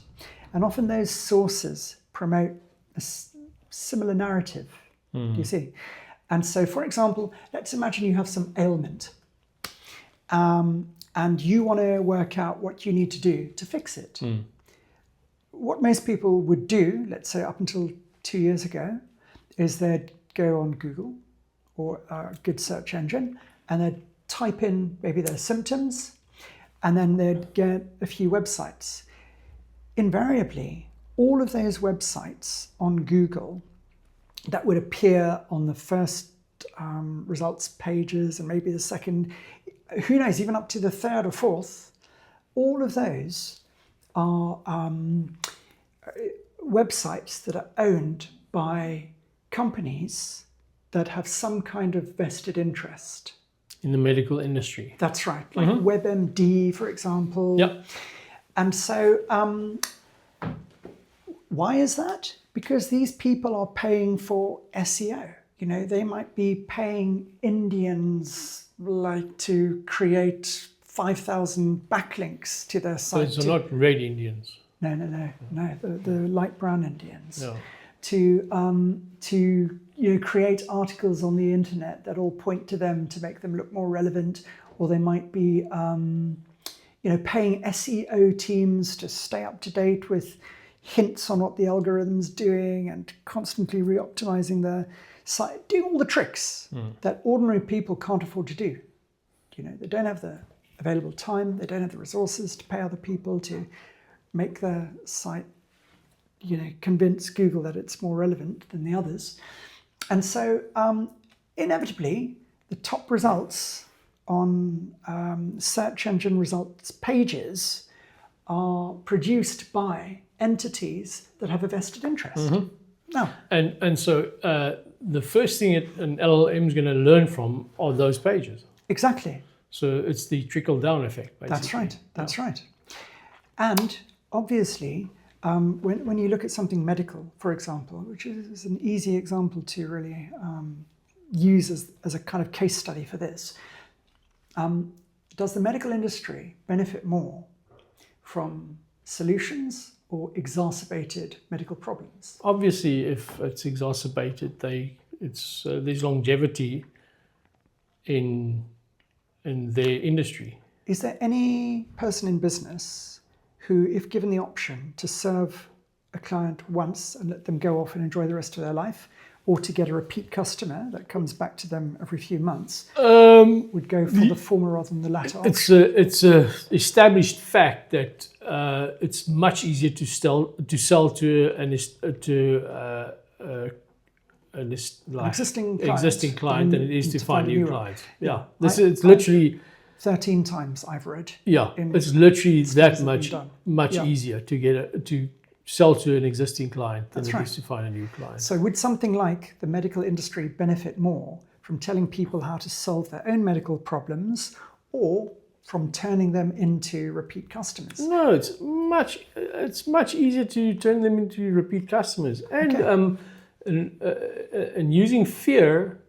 And often those sources promote a similar narrative, do you see? And so, for example, let's imagine you have some ailment and you want to work out what you need to do to fix it. What most people would do, let's say up until 2 years ago, is they'd go on Google or a good search engine and they'd type in maybe their symptoms, and then they'd get a few websites. Invariably, all of those websites on Google that would appear on the first results pages and maybe the second, who knows, even up to the third or fourth, all of those are websites that are owned by companies that have some kind of vested interest. In the medical industry. That's right, like WebMD, for example. Yep. And so why is that? Because these people are paying for SEO. They might be paying Indians like to create 5,000 backlinks to their site. So it's not red Indians. No, the light brown Indians. No. To create articles on the internet that all point to them to make them look more relevant, or they might be paying SEO teams to stay up to date with hints on what the algorithm's doing and constantly re-optimizing their site, doing all the tricks that ordinary people can't afford to do. They don't have the available time, they don't have the resources to pay other people to make their site convince Google that it's more relevant than the others. And so inevitably, the top results on search engine results pages are produced by entities that have a vested interest. No. And so the first thing an LLM is going to learn from are those pages. Exactly. So it's the trickle-down effect, basically. That's right. And obviously, when you look at something medical, for example, which is an easy example to really use as a kind of case study for this, does the medical industry benefit more from solutions or exacerbated medical problems? Obviously, if it's exacerbated, there's longevity in in their industry. Is there any person in business who, if given the option to serve a client once and let them go off and enjoy the rest of their life, or to get a repeat customer that comes back to them every few months, would go for the former rather than the latter option? It's a established fact that it's much easier to sell to an existing client than it is to find new clients. Yeah, it's literally 13 times I've read. Yeah, it's literally that much easier to sell to an existing client than it is to find a new client. So would something like the medical industry benefit more from telling people how to solve their own medical problems, or from turning them into repeat customers? No, it's much easier to turn them into repeat customers. And and using fear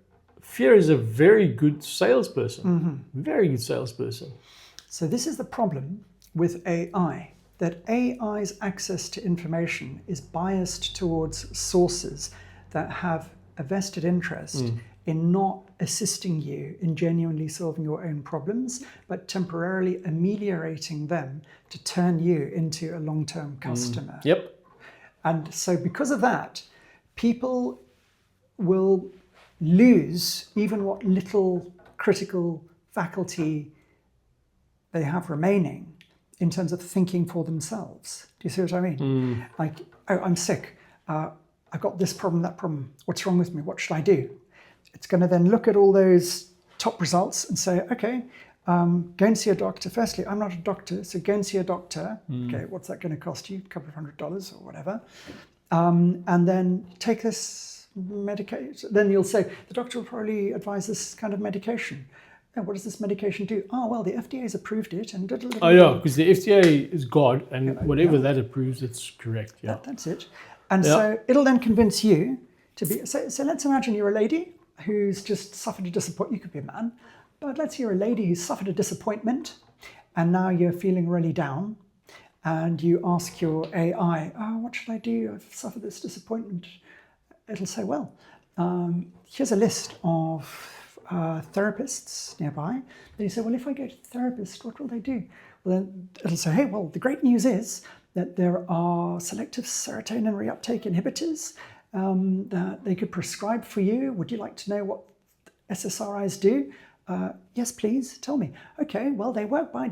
is a very good salesperson. Very good salesperson. So this is the problem with AI, that AI's access to information is biased towards sources that have a vested interest in not assisting you in genuinely solving your own problems, but temporarily ameliorating them to turn you into a long-term customer. Yep. And so because of that, people will lose even what little critical faculty they have remaining in terms of thinking for themselves. Do you see what I mean? Like, oh, I'm sick. I've got this problem, that problem. What's wrong with me? What should I do? It's going to then look at all those top results and say, okay, go and see a doctor. Firstly, I'm not a doctor, so go and see a doctor. Okay, what's that going to cost you? A couple of $100 or whatever. And then take this medication. Then you'll say, the doctor will probably advise this kind of medication. And what does this medication do? Oh, well, the FDA's approved it. And oh, yeah, because the FDA is God, and whatever that approves, it's correct. Yeah, that's it. And so it'll then convince you to be. So let's imagine you're a lady who's just suffered a disappointment. You could be a man, but let's say you're a lady who's suffered a disappointment, and now you're feeling really down, and you ask your AI, oh, what should I do? I've suffered this disappointment. It'll say, well, here's a list of therapists nearby. Then you say, well, if I go to the therapist, what will they do? Well, then it'll say, hey, well, the great news is that there are selective serotonin reuptake inhibitors that they could prescribe for you. Would you like to know what SSRIs do? Yes, please, tell me. Okay, well, they work by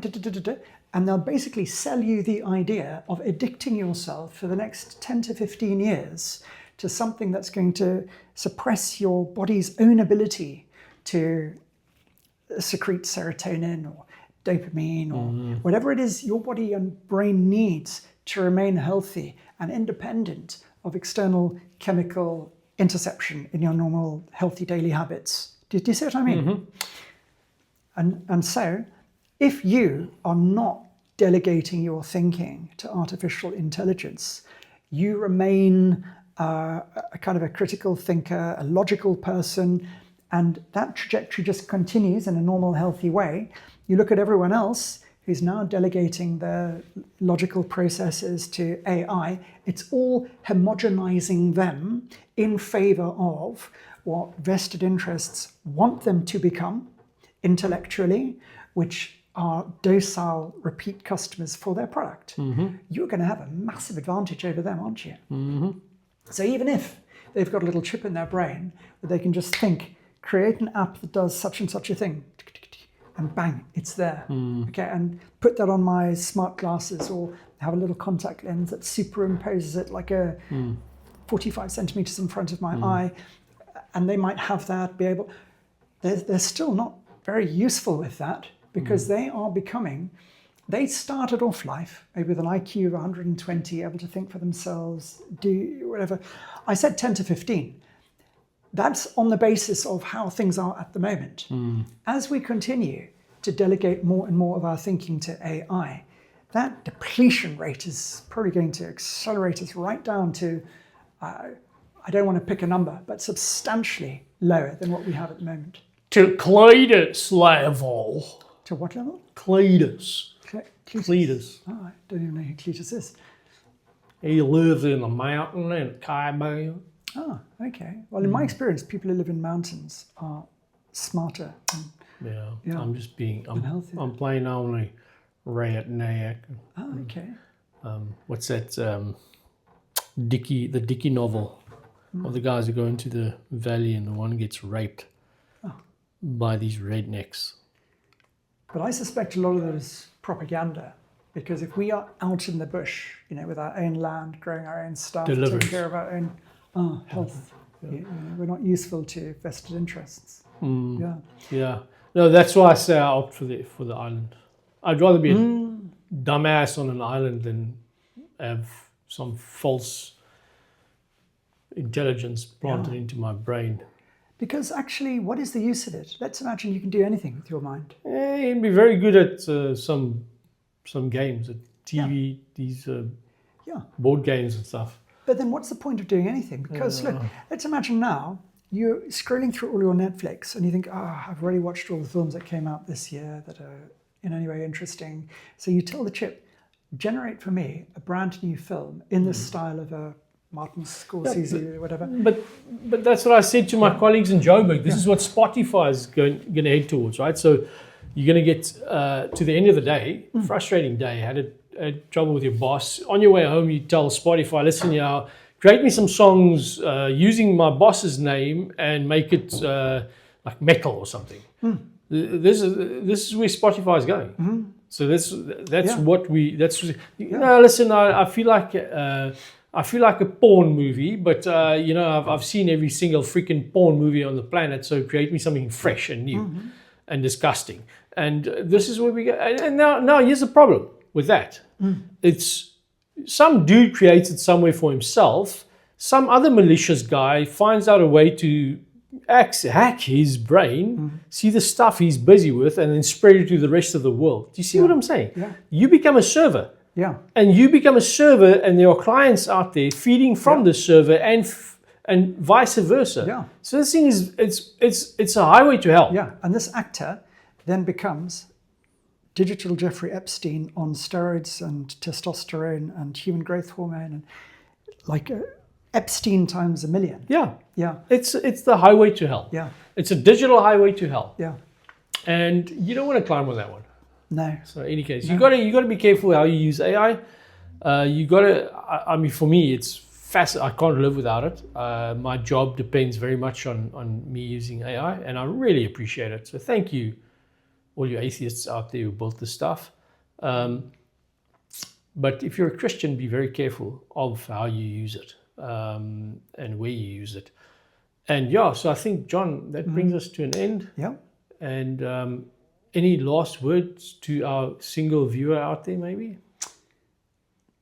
and they'll basically sell you the idea of addicting yourself for the next 10 to 15 years to something that's going to suppress your body's own ability to secrete serotonin or dopamine or whatever it is your body and brain needs to remain healthy and independent of external chemical interception in your normal healthy daily habits. Do you see what I mean? And so if you are not delegating your thinking to artificial intelligence, you remain a kind of a critical thinker, a logical person, and that trajectory just continues in a normal, healthy way. You look at everyone else who's now delegating their logical processes to AI. It's all homogenizing them in favor of what vested interests want them to become intellectually, which are docile repeat customers for their product. You're going to have a massive advantage over them, aren't you? So even if they've got a little chip in their brain where they can just think, create an app that does such and such a thing, and bang, it's there. Okay, and put that on my smart glasses, or have a little contact lens that superimposes it like a 45 centimeters in front of my eye, and they might have that, be able. They're still not very useful with that, because they are becoming. They started off life maybe with an IQ of 120, able to think for themselves, do whatever. I said 10 to 15. That's on the basis of how things are at the moment. As we continue to delegate more and more of our thinking to AI, that depletion rate is probably going to accelerate us right down to, I don't want to pick a number, but substantially lower than what we have at the moment. To Cletus level. To what level? Cletus. Cletus. Oh, I don't even know who Cletus is. He lives in a mountain in Kaibang. Oh, okay. Well, in my experience, people who live in mountains are smarter and Yeah. Yeah. I'm just being. Unhealthy. I'm playing now only Ray at Nyack. Oh, okay. What's that? The Dickey novel of the guys who go into the valley and the one gets raped by these rednecks. But I suspect a lot of that is propaganda, because if we are out in the bush, with our own land, growing our own stuff, Deliverance. taking care of our own health, we're not useful to vested interests. Yeah. No, that's why I say I opt for the island. I'd rather be a dumbass on an island than have some false intelligence planted into my brain. Because actually, what is the use of it? Let's imagine you can do anything with your mind. You'd be very good at some games, at TV, these board games and stuff. But then what's the point of doing anything? Because look, let's imagine now you're scrolling through all your Netflix and you think, I've already watched all the films that came out this year that are in any way interesting. So you tell the chip, generate for me a brand new film in the style of a Martin Scorsese or whatever. But that's what I said to my colleagues in Joburg. This is what Spotify is going to head towards, right? So you're going to get to the end of the day, frustrating day, had trouble with your boss. On your way home, you tell Spotify, listen, create me some songs using my boss's name and make it like metal or something. This is where Spotify is going. So that's what we. Listen, I feel like. I feel like a porn movie, but I've seen every single freaking porn movie on the planet. So create me something fresh and new and disgusting. And this is where we go. And now here's the problem with that. It's some dude creates it somewhere for himself. Some other malicious guy finds out a way to hack his brain, see the stuff he's busy with, and then spread it to the rest of the world. Do you see what I'm saying? Yeah. You become a server. Yeah. And you become a server, and there are clients out there feeding from the server, and vice versa. Yeah. So this thing is it's a highway to hell. Yeah. And this actor then becomes digital Jeffrey Epstein on steroids and testosterone and human growth hormone, and like Epstein times a million. Yeah. Yeah. It's the highway to hell. Yeah. It's a digital highway to hell. Yeah. And you don't want to climb on that one. No. So in any case, you got to be careful how you use AI. For me, it's fascinating. I can't live without it. My job depends very much on me using AI, and I really appreciate it. So thank you, all you atheists out there who built this stuff. But if you're a Christian, be very careful of how you use it and where you use it. And so I think, John, that brings us to an end. Yeah. And any last words to our single viewer out there, maybe?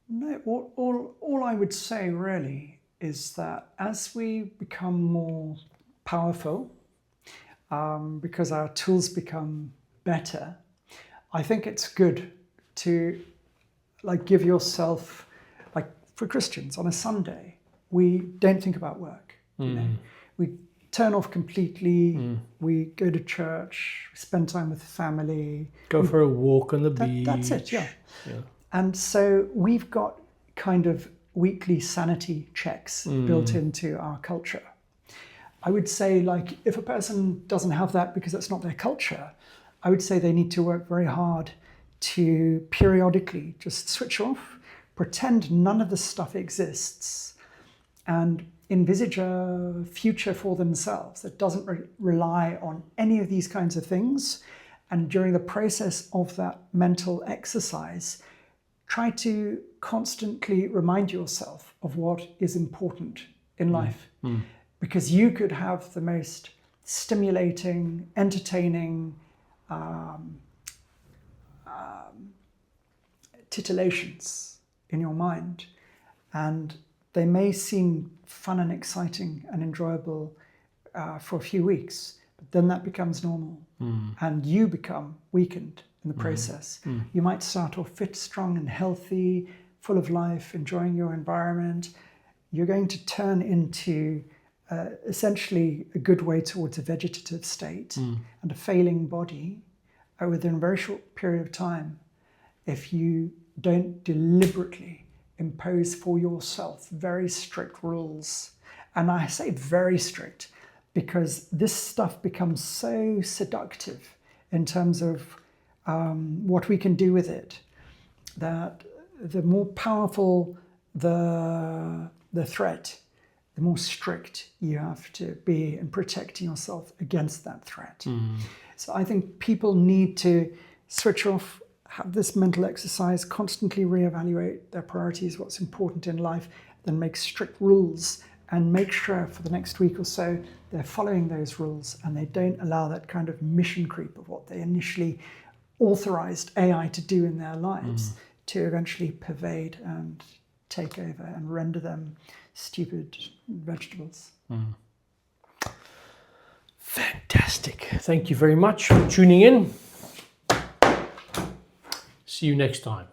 No, all I would say really is that as we become more powerful, because our tools become better, I think it's good to give yourself, for Christians on a Sunday, we don't think about work. We turn off completely. We go to church, spend time with family. Go for a walk on the beach. That's it, yeah. And so we've got kind of weekly sanity checks built into our culture. I would say, if a person doesn't have that because that's not their culture, I would say they need to work very hard to periodically just switch off, pretend none of this stuff exists, and envisage a future for themselves that doesn't rely on any of these kinds of things. And during the process of that mental exercise, try to constantly remind yourself of what is important in life. Because you could have the most stimulating, entertaining titillations in your mind, and they may seem fun and exciting and enjoyable for a few weeks, but then that becomes normal and you become weakened in the process. You might start off fit, strong and healthy, full of life, enjoying your environment. You're going to turn into essentially a good way towards a vegetative state and a failing body within a very short period of time if you don't deliberately impose for yourself very strict rules. And I say very strict because this stuff becomes so seductive in terms of what we can do with it. That the more powerful the threat, the more strict you have to be in protecting yourself against that threat. So I think people need to switch off, have this mental exercise, constantly reevaluate their priorities, what's important in life, then make strict rules and make sure for the next week or so they're following those rules and they don't allow that kind of mission creep of what they initially authorized AI to do in their lives to eventually pervade and take over and render them stupid vegetables. Fantastic. Thank you very much for tuning in. See you next time.